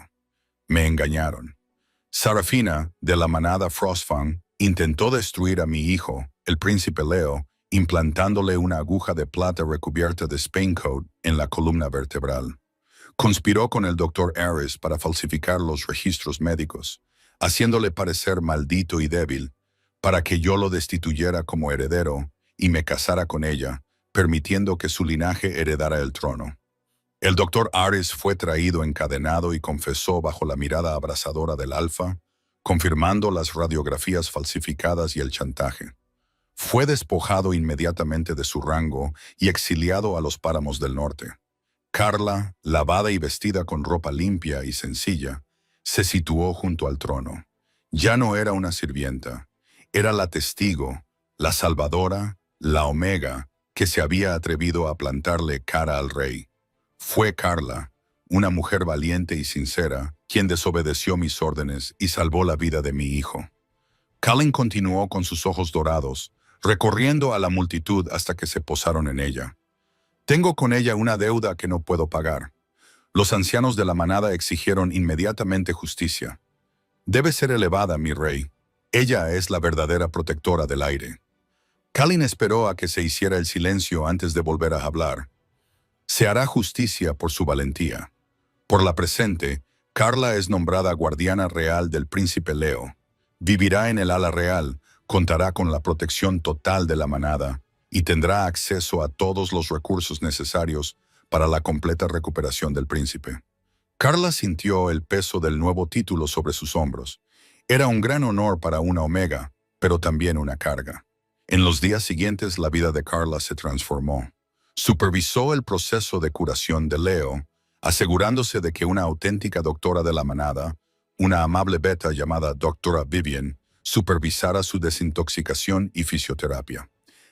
me engañaron. Sarafina, de la manada Frostfang, intentó destruir a mi hijo, el príncipe Leo, implantándole una aguja de plata recubierta de Spaincoat en la columna vertebral. Conspiró con el Dr. Harris para falsificar los registros médicos, haciéndole parecer maldito y débil, para que yo lo destituyera como heredero y me casara con ella, permitiendo que su linaje heredara el trono. El Dr. Harris fue traído encadenado y confesó bajo la mirada abrasadora del Alfa, confirmando las radiografías falsificadas y el chantaje. Fue despojado inmediatamente de su rango y exiliado a los páramos del norte. Carla, lavada y vestida con ropa limpia y sencilla, se situó junto al trono. Ya no era una sirvienta, era la testigo, la salvadora, la Omega, que se había atrevido a plantarle cara al rey. Fue Carla, una mujer valiente y sincera, quien desobedeció mis órdenes y salvó la vida de mi hijo. Callan continuó con sus ojos dorados, recorriendo a la multitud hasta que se posaron en ella. Tengo con ella una deuda que no puedo pagar. Los ancianos de la manada exigieron inmediatamente justicia. Debe ser elevada, mi rey. Ella es la verdadera protectora del aire. Callan esperó a que se hiciera el silencio antes de volver a hablar. Se hará justicia por su valentía. Por la presente, Carla es nombrada guardiana real del príncipe Leo. Vivirá en el ala real, contará con la protección total de la manada y tendrá acceso a todos los recursos necesarios para la completa recuperación del príncipe. Carla sintió el peso del nuevo título sobre sus hombros. Era un gran honor para una Omega, pero también una carga. En los días siguientes la vida de Carla se transformó. Supervisó el proceso de curación de Leo, asegurándose de que una auténtica doctora de la manada, una amable beta llamada Doctora Vivian, supervisara su desintoxicación y fisioterapia.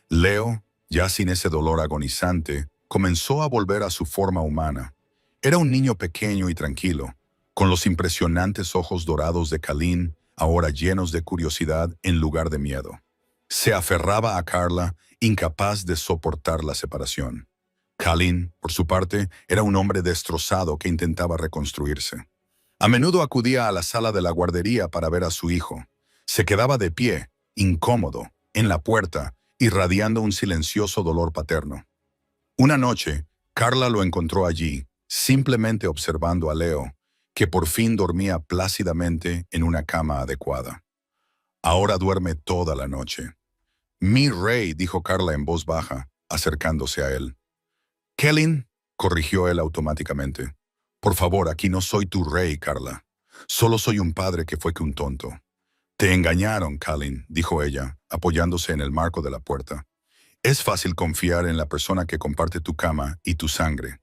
Leo, ya sin ese dolor agonizante, comenzó a volver a su forma humana. Era un niño pequeño y tranquilo, con los impresionantes ojos dorados de Kalin, ahora llenos de curiosidad en lugar de miedo. Se aferraba a Carla, incapaz de soportar la separación. Kalin, por su parte, era un hombre destrozado que intentaba reconstruirse. A menudo acudía a la sala de la guardería para ver a su hijo. Se quedaba de pie, incómodo, en la puerta, irradiando un silencioso dolor paterno. Una noche, Carla lo encontró allí, simplemente observando a Leo, que por fin dormía plácidamente en una cama adecuada. Ahora duerme toda la noche. Mi rey, dijo Carla en voz baja, acercándose a él. Kellen, corrigió él automáticamente. Por favor, aquí no soy tu rey, Carla. Solo soy un padre que fue que un tonto. Te engañaron, Kalin, dijo ella, apoyándose en el marco de la puerta. Es fácil confiar en la persona que comparte tu cama y tu sangre.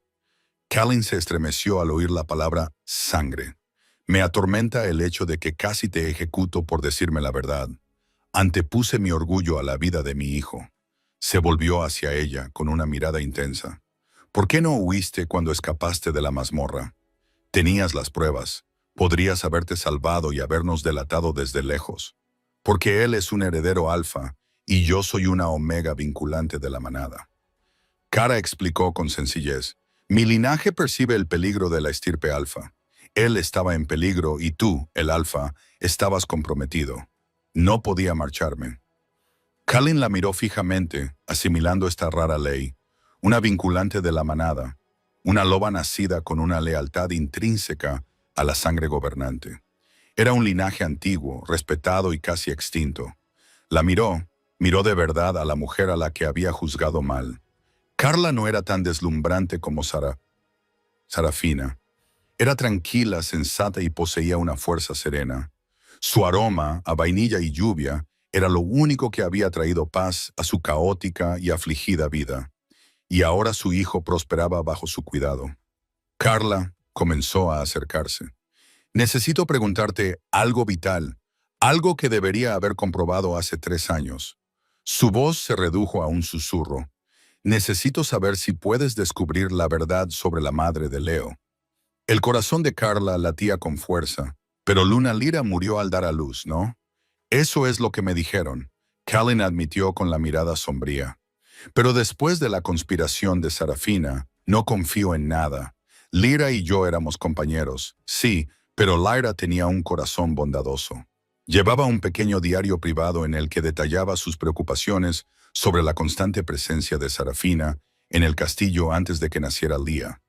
Kalin se estremeció al oír la palabra sangre. Me atormenta el hecho de que casi te ejecuto por decirme la verdad. Antepuse mi orgullo a la vida de mi hijo. Se volvió hacia ella con una mirada intensa. ¿Por qué no huiste cuando escapaste de la mazmorra? Tenías las pruebas. Podrías haberte salvado y habernos delatado desde lejos. Porque él es un heredero alfa y yo soy una omega vinculante de la manada. Kara explicó con sencillez. Mi linaje percibe el peligro de la estirpe alfa. Él estaba en peligro y tú, el alfa, estabas comprometido. No podía marcharme. Kalin la miró fijamente, asimilando esta rara ley, una vinculante de la manada, una loba nacida con una lealtad intrínseca a la sangre gobernante. Era un linaje antiguo, respetado y casi extinto. La miró de verdad a la mujer a la que había juzgado mal. Carla no era tan deslumbrante como Sarafina. Era tranquila, sensata y poseía una fuerza serena. Su aroma, a vainilla y lluvia, era lo único que había traído paz a su caótica y afligida vida. Y ahora su hijo prosperaba bajo su cuidado. Carla comenzó a acercarse. Necesito preguntarte algo vital, algo que debería haber comprobado hace 3 años. Su voz se redujo a un susurro. Necesito saber si puedes descubrir la verdad sobre la madre de Leo. El corazón de Carla latía con fuerza, pero Luna Lyra murió al dar a luz, ¿no? Eso es lo que me dijeron. Kalin admitió con la mirada sombría. Pero después de la conspiración de Sarafina, no confío en nada. Lyra y yo éramos compañeros, sí, pero Lyra tenía un corazón bondadoso. Llevaba un pequeño diario privado en el que detallaba sus preocupaciones sobre la constante presencia de Sarafina en el castillo antes de que naciera Lía.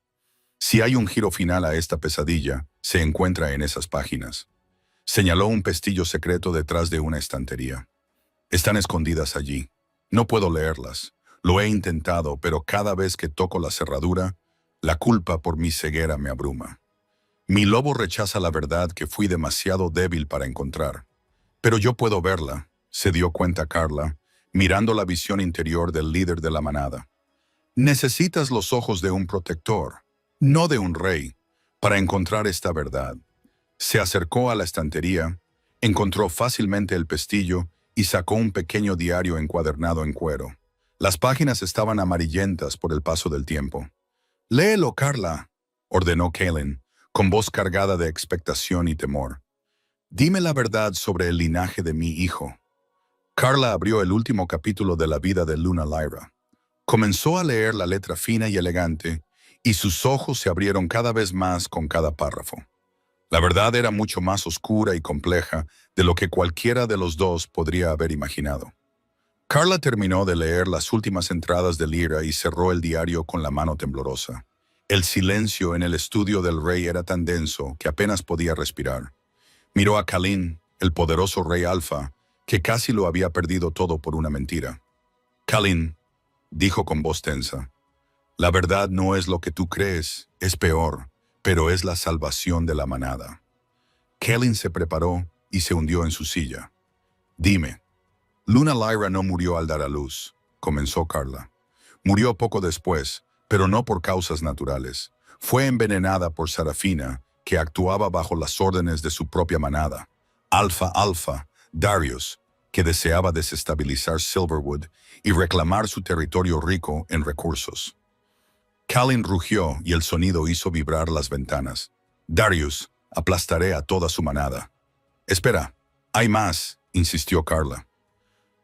Si hay un giro final a esta pesadilla, se encuentra en esas páginas. Señaló un pestillo secreto detrás de una estantería. Están escondidas allí. No puedo leerlas. Lo he intentado, pero cada vez que toco la cerradura, la culpa por mi ceguera me abruma. Mi lobo rechaza la verdad que fui demasiado débil para encontrar. Pero yo puedo verla, se dio cuenta Carla, mirando la visión interior del líder de la manada. Necesitas los ojos de un protector, no de un rey, para encontrar esta verdad. Se acercó a la estantería, encontró fácilmente el pestillo y sacó un pequeño diario encuadernado en cuero. Las páginas estaban amarillentas por el paso del tiempo. «Léelo, Carla», ordenó Kalin, con voz cargada de expectación y temor. «Dime la verdad sobre el linaje de mi hijo». Carla abrió el último capítulo de la vida de Luna Lyra. Comenzó a leer la letra fina y elegante, y sus ojos se abrieron cada vez más con cada párrafo. La verdad era mucho más oscura y compleja de lo que cualquiera de los dos podría haber imaginado. Carla terminó de leer las últimas entradas de Lyra y cerró el diario con la mano temblorosa. El silencio en el estudio del rey era tan denso que apenas podía respirar. Miró a Kalin, el poderoso rey alfa, que casi lo había perdido todo por una mentira. «Kalin», dijo con voz tensa, «la verdad no es lo que tú crees, es peor, pero es la salvación de la manada». Kalin se preparó y se hundió en su silla. «Dime». «Luna Lyra no murió al dar a luz», comenzó Carla. «Murió poco después, pero no por causas naturales. Fue envenenada por Sarafina, que actuaba bajo las órdenes de su propia manada. Alfa, Darius, que deseaba desestabilizar Silverwood y reclamar su territorio rico en recursos». Kalin rugió y el sonido hizo vibrar las ventanas. «Darius, aplastaré a toda su manada». «Espera, hay más», insistió Carla.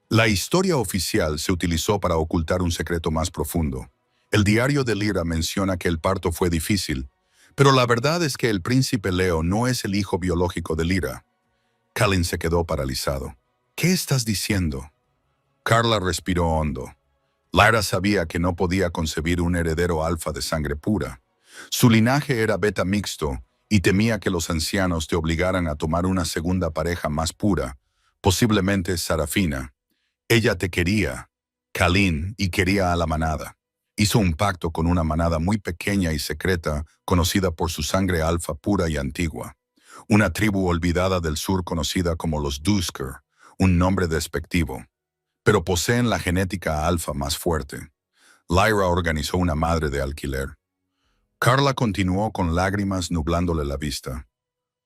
La historia oficial se utilizó para ocultar un secreto más profundo. El diario de Lyra menciona que el parto fue difícil, pero la verdad es que el príncipe Leo no es el hijo biológico de Lyra. Kalin se quedó paralizado. «¿Qué estás diciendo?» Carla respiró hondo. Lyra sabía que no podía concebir un heredero alfa de sangre pura. Su linaje era beta mixto y temía que los ancianos te obligaran a tomar una segunda pareja más pura, posiblemente Sarafina. Ella te quería, Kalin, y quería a la manada. Hizo un pacto con una manada muy pequeña y secreta, conocida por su sangre alfa pura y antigua. una tribu olvidada del sur conocida como los Dusker, un nombre despectivo, pero poseen la genética alfa más fuerte. Lyra organizó una madre de alquiler. Carla continuó con lágrimas nublándole la vista.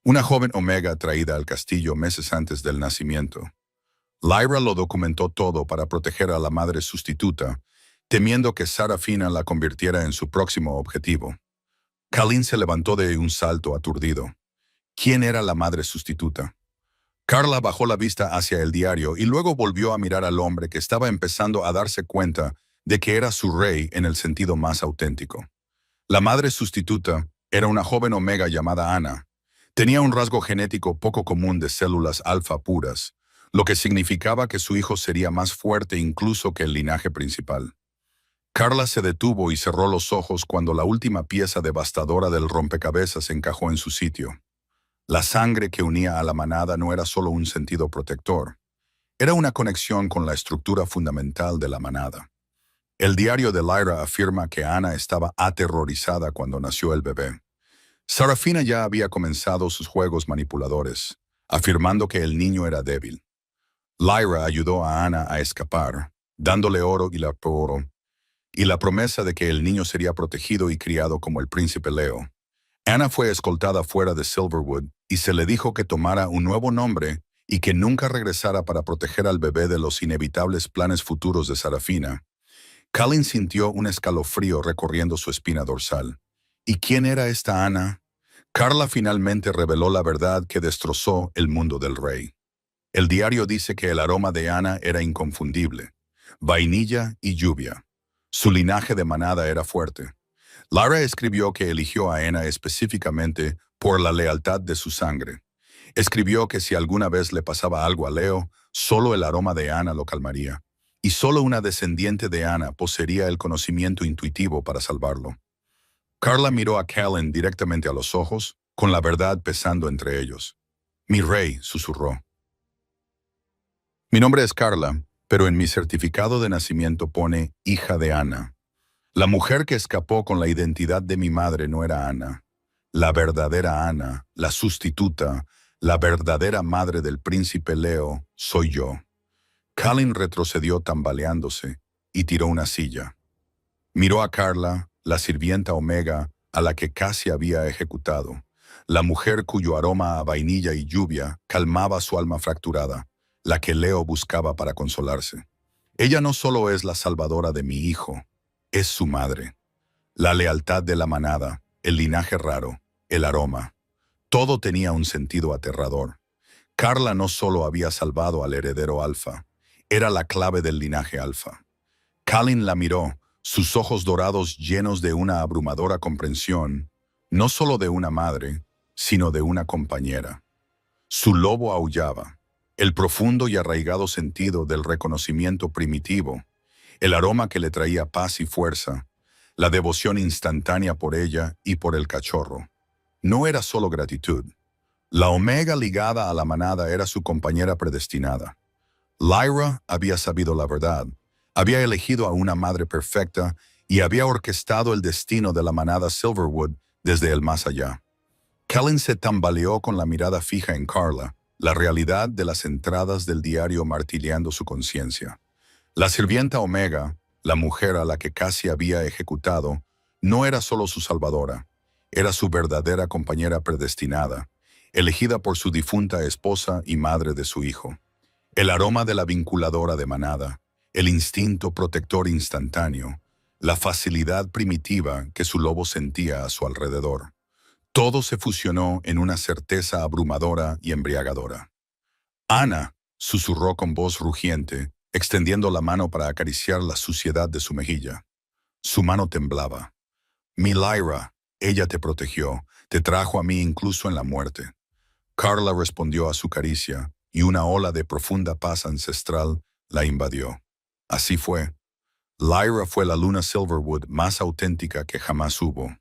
Una joven Omega traída al castillo meses antes del nacimiento. Lyra lo documentó todo para proteger a la madre sustituta, temiendo que Sarafina la convirtiera en su próximo objetivo. Kalin se levantó de un salto aturdido. ¿Quién era la madre sustituta? Carla bajó la vista hacia el diario y luego volvió a mirar al hombre que estaba empezando a darse cuenta de que era su rey en el sentido más auténtico. La madre sustituta era una joven Omega llamada Ana. Tenía un rasgo genético poco común de células alfa puras, lo que significaba que su hijo sería más fuerte incluso que el linaje principal. Carla se detuvo y cerró los ojos cuando la última pieza devastadora del rompecabezas encajó en su sitio. La sangre que unía a la manada no era solo un sentido protector, era una conexión con la estructura fundamental de la manada. El diario de Lyra afirma que Ana estaba aterrorizada cuando nació el bebé. Sarafina ya había comenzado sus juegos manipuladores, afirmando que el niño era débil. Lyra ayudó a Ana a escapar, dándole oro y la promesa de que el niño sería protegido y criado como el príncipe Leo. Ana fue escoltada fuera de Silverwood y se le dijo que tomara un nuevo nombre y que nunca regresara para proteger al bebé de los inevitables planes futuros de Sarafina. Kalin sintió un escalofrío recorriendo su espina dorsal. ¿Y quién era esta Ana? Carla finalmente reveló la verdad que destrozó el mundo del rey. El diario dice que el aroma de Ana era inconfundible. Vainilla y lluvia. Su linaje de manada era fuerte. Lyra escribió que eligió a Ana específicamente por la lealtad de su sangre. Escribió que si alguna vez le pasaba algo a Leo, solo el aroma de Ana lo calmaría. Y solo una descendiente de Ana poseería el conocimiento intuitivo para salvarlo. Carla miró a Kalin directamente a los ojos, con la verdad pesando entre ellos. «Mi rey», susurró. «Mi nombre es Carla, pero en mi certificado de nacimiento pone hija de Ana. La mujer que escapó con la identidad de mi madre no era Ana. La verdadera Ana, la sustituta, la verdadera madre del príncipe Leo, soy yo». Kalin retrocedió tambaleándose y tiró una silla. Miró a Carla, la sirvienta Omega, a la que casi había ejecutado, la mujer cuyo aroma a vainilla y lluvia calmaba su alma fracturada, la que Leo buscaba para consolarse. Ella no solo es la salvadora de mi hijo, es su madre. La lealtad de la manada, el linaje raro, el aroma. Todo tenía un sentido aterrador. Carla no solo había salvado al heredero alfa, era la clave del linaje alfa. Kalin la miró, sus ojos dorados llenos de una abrumadora comprensión, no solo de una madre, sino de una compañera. Su lobo aullaba, el profundo y arraigado sentido del reconocimiento primitivo, el aroma que le traía paz y fuerza, la devoción instantánea por ella y por el cachorro. No era solo gratitud. La Omega ligada a la manada era su compañera predestinada. Lyra había sabido la verdad, había elegido a una madre perfecta y había orquestado el destino de la manada Silverwood desde el más allá. Kalin se tambaleó con la mirada fija en Carla, la realidad de las entradas del diario martilleando su conciencia. La sirvienta Omega, la mujer a la que casi había ejecutado, no era solo su salvadora, era su verdadera compañera predestinada, elegida por su difunta esposa y madre de su hijo. El aroma de la vinculadora de manada, el instinto protector instantáneo, la facilidad primitiva que su lobo sentía a su alrededor. Todo se fusionó en una certeza abrumadora y embriagadora. «Ana», susurró con voz rugiente, extendiendo la mano para acariciar la suciedad de su mejilla. Su mano temblaba. «Mi Lyra, ella te protegió, te trajo a mí incluso en la muerte». Carla respondió a su caricia, y una ola de profunda paz ancestral la invadió. Así fue. Lyra fue la luna Silverwood más auténtica que jamás hubo.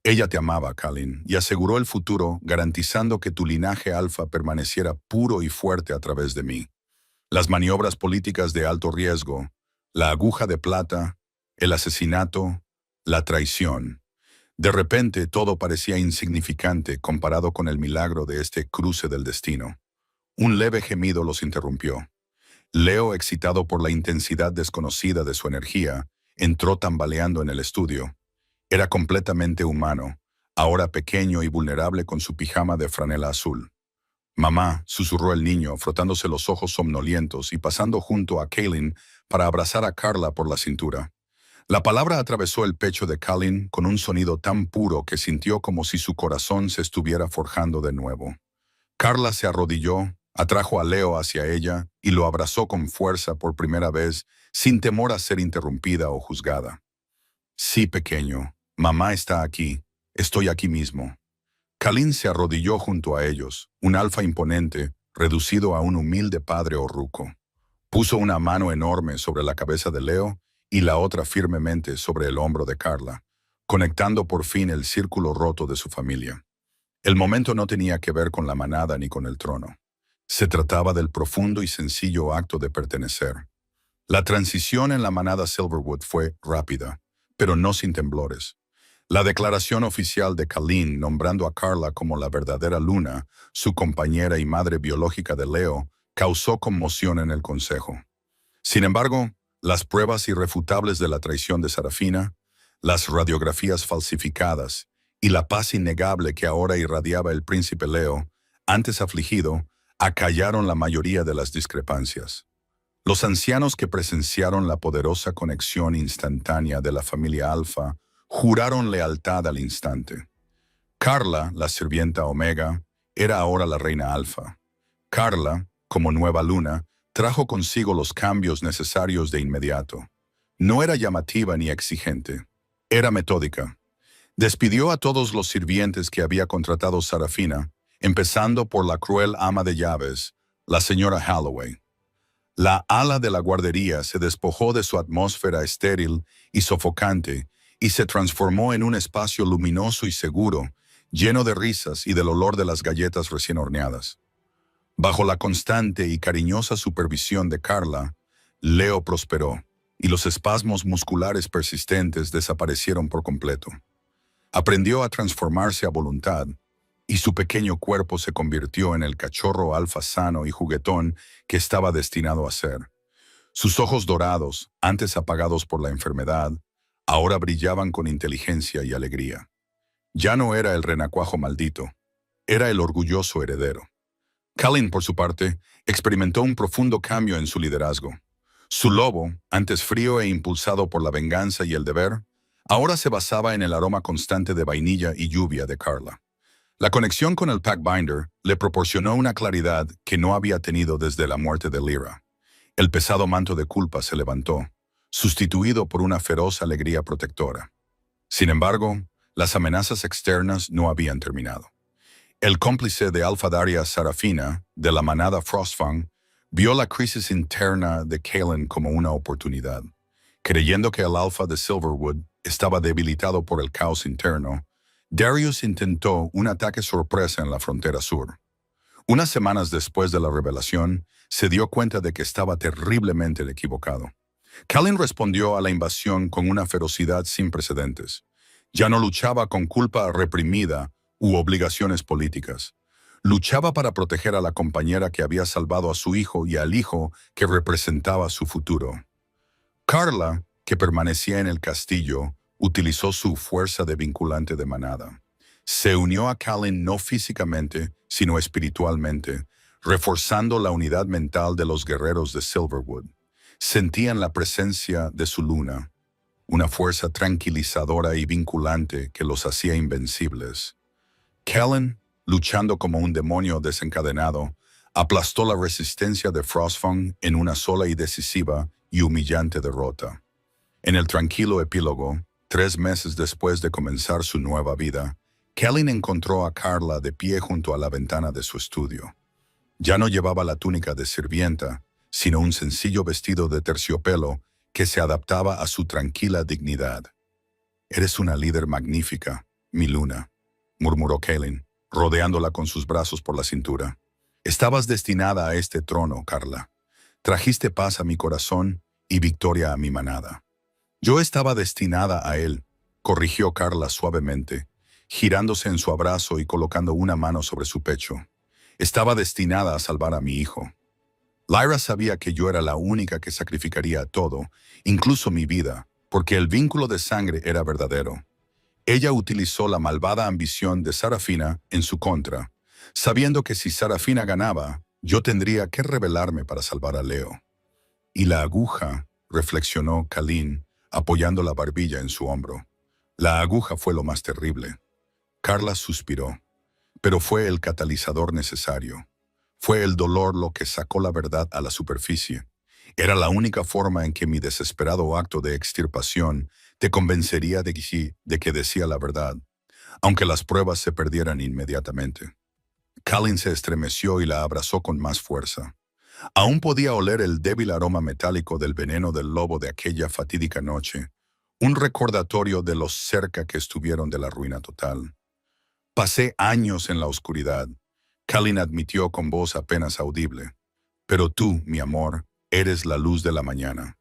Ella te amaba, Kalin, y aseguró el futuro, garantizando que tu linaje alfa permaneciera puro y fuerte a través de mí. Las maniobras políticas de alto riesgo, la aguja de plata, el asesinato, la traición. De repente todo parecía insignificante comparado con el milagro de este cruce del destino. Un leve gemido los interrumpió. Leo, excitado por la intensidad desconocida de su energía, entró tambaleando en el estudio. Era completamente humano, ahora pequeño y vulnerable con su pijama de franela azul. «Mamá», susurró el niño, frotándose los ojos somnolientos y pasando junto a Kaylin para abrazar a Carla por la cintura. La palabra atravesó el pecho de Kaylin con un sonido tan puro que sintió como si su corazón se estuviera forjando de nuevo. Carla se arrodilló, atrajo a Leo hacia ella y lo abrazó con fuerza por primera vez, sin temor a ser interrumpida o juzgada. «Sí, pequeño, mamá está aquí. Estoy aquí mismo». Kalin se arrodilló junto a ellos, un alfa imponente, reducido a un humilde padre orruco. Puso una mano enorme sobre la cabeza de Leo y la otra firmemente sobre el hombro de Carla, conectando por fin el círculo roto de su familia. El momento no tenía que ver con la manada ni con el trono. Se trataba del profundo y sencillo acto de pertenecer. La transición en la manada Silverwood fue rápida, pero no sin temblores. La declaración oficial de Kalin nombrando a Carla como la verdadera Luna, su compañera y madre biológica de Leo, causó conmoción en el consejo. Sin embargo, las pruebas irrefutables de la traición de Sarafina, las radiografías falsificadas y la paz innegable que ahora irradiaba el príncipe Leo, antes afligido, acallaron la mayoría de las discrepancias. Los ancianos que presenciaron la poderosa conexión instantánea de la familia Alfa juraron lealtad al instante. Carla, la sirvienta Omega, era ahora la reina Alfa. Carla, como nueva luna, trajo consigo los cambios necesarios de inmediato. No era llamativa ni exigente. Era metódica. Despidió a todos los sirvientes que había contratado Sarafina, empezando por la cruel ama de llaves, la señora Holloway. La ala de la guardería se despojó de su atmósfera estéril y sofocante y se transformó en un espacio luminoso y seguro, lleno de risas y del olor de las galletas recién horneadas. Bajo la constante y cariñosa supervisión de Carla, Leo prosperó, y los espasmos musculares persistentes desaparecieron por completo. Aprendió a transformarse a voluntad, y su pequeño cuerpo se convirtió en el cachorro alfa sano y juguetón que estaba destinado a ser. Sus ojos dorados, antes apagados por la enfermedad, ahora brillaban con inteligencia y alegría. Ya no era el renacuajo maldito, era el orgulloso heredero. Kalin, por su parte, experimentó un profundo cambio en su liderazgo. Su lobo, antes frío e impulsado por la venganza y el deber, ahora se basaba en el aroma constante de vainilla y lluvia de Carla. La conexión con el Packbinder le proporcionó una claridad que no había tenido desde la muerte de Lyra. El pesado manto de culpa se levantó, sustituido por una feroz alegría protectora. Sin embargo, las amenazas externas no habían terminado. El cómplice de Alfa Daria Sarafina, de la manada Frostfang, vio la crisis interna de Kaylin como una oportunidad. Creyendo que el Alfa de Silverwood estaba debilitado por el caos interno, Darius intentó un ataque sorpresa en la frontera sur. Unas semanas después de la revelación, se dio cuenta de que estaba terriblemente equivocado. Kaylin respondió a la invasión con una ferocidad sin precedentes. Ya no luchaba con culpa reprimida u obligaciones políticas. Luchaba para proteger a la compañera que había salvado a su hijo y al hijo que representaba su futuro. Carla, que permanecía en el castillo, utilizó su fuerza de vinculante de manada. Se unió a Kaylin no físicamente, sino espiritualmente, reforzando la unidad mental de los guerreros de Silverwood. Sentían la presencia de su luna, una fuerza tranquilizadora y vinculante que los hacía invencibles. Kaylin, luchando como un demonio desencadenado, aplastó la resistencia de Frostfang en una sola y decisiva y humillante derrota. En el tranquilo epílogo, 3 meses después de comenzar su nueva vida, Kaylin encontró a Carla de pie junto a la ventana de su estudio. Ya no llevaba la túnica de sirvienta, sino un sencillo vestido de terciopelo que se adaptaba a su tranquila dignidad. «Eres una líder magnífica, mi luna», murmuró Kaylin, rodeándola con sus brazos por la cintura. «Estabas destinada a este trono, Carla. Trajiste paz a mi corazón y victoria a mi manada. Yo estaba destinada a él, corrigió Carla suavemente, girándose en su abrazo y colocando una mano sobre su pecho. Estaba destinada a salvar a mi hijo. Lyra sabía que yo era la única que sacrificaría todo, incluso mi vida, porque el vínculo de sangre era verdadero. Ella utilizó la malvada ambición de Sarafina en su contra, sabiendo que si Sarafina ganaba, yo tendría que rebelarme para salvar a Leo. Y la aguja, reflexionó Kalin, apoyando la barbilla en su hombro. La aguja fue lo más terrible. Carla suspiró, pero fue el catalizador necesario. Fue el dolor lo que sacó la verdad a la superficie. Era la única forma en que mi desesperado acto de extirpación te convencería de que decía la verdad, aunque las pruebas se perdieran inmediatamente. Kalin se estremeció y la abrazó con más fuerza. Aún podía oler el débil aroma metálico del veneno del lobo de aquella fatídica noche, un recordatorio de lo cerca que estuvieron de la ruina total. Pasé años en la oscuridad, Kalin admitió con voz apenas audible. Pero tú, mi amor, eres la luz de la mañana.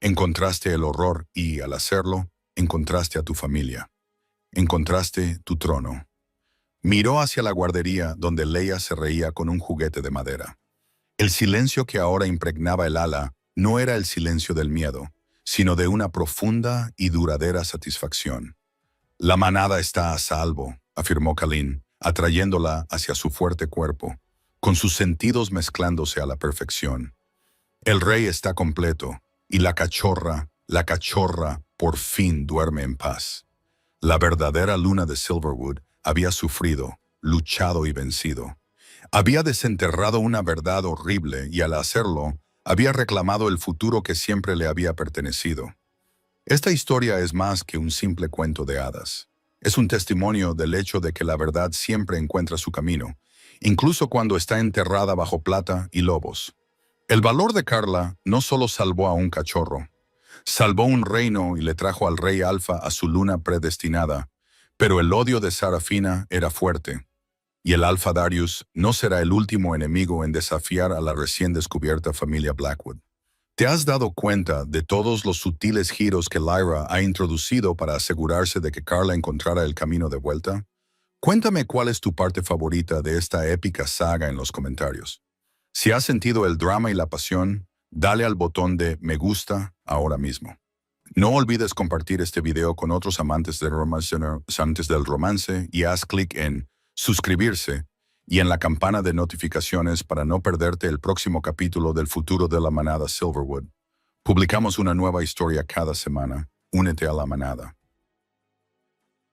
Encontraste el horror y, al hacerlo, encontraste a tu familia. Encontraste tu trono. Miró hacia la guardería donde Leia se reía con un juguete de madera. El silencio que ahora impregnaba el ala no era el silencio del miedo, sino de una profunda y duradera satisfacción. La manada está a salvo, afirmó Kalin, atrayéndola hacia su fuerte cuerpo, con sus sentidos mezclándose a la perfección. El rey está completo, y la cachorra, por fin duerme en paz. La verdadera luna de Silverwood había sufrido, luchado y vencido. Había desenterrado una verdad horrible y al hacerlo, había reclamado el futuro que siempre le había pertenecido. Esta historia es más que un simple cuento de hadas. Es un testimonio del hecho de que la verdad siempre encuentra su camino, incluso cuando está enterrada bajo plata y lobos. El valor de Carla no solo salvó a un cachorro, salvó un reino y le trajo al rey Alfa a su luna predestinada, pero el odio de Sarafina era fuerte, y el Alfa Darius no será el último enemigo en desafiar a la recién descubierta familia Blackwood. ¿Te has dado cuenta de todos los sutiles giros que Lyra ha introducido para asegurarse de que Carla encontrara el camino de vuelta? Cuéntame cuál es tu parte favorita de esta épica saga en los comentarios. Si has sentido el drama y la pasión, dale al botón de me gusta ahora mismo. No olvides compartir este video con otros amantes del romance y haz clic en suscribirse y en la campana de notificaciones para no perderte el próximo capítulo del futuro de la manada Silverwood. Publicamos una nueva historia cada semana. Únete a la manada.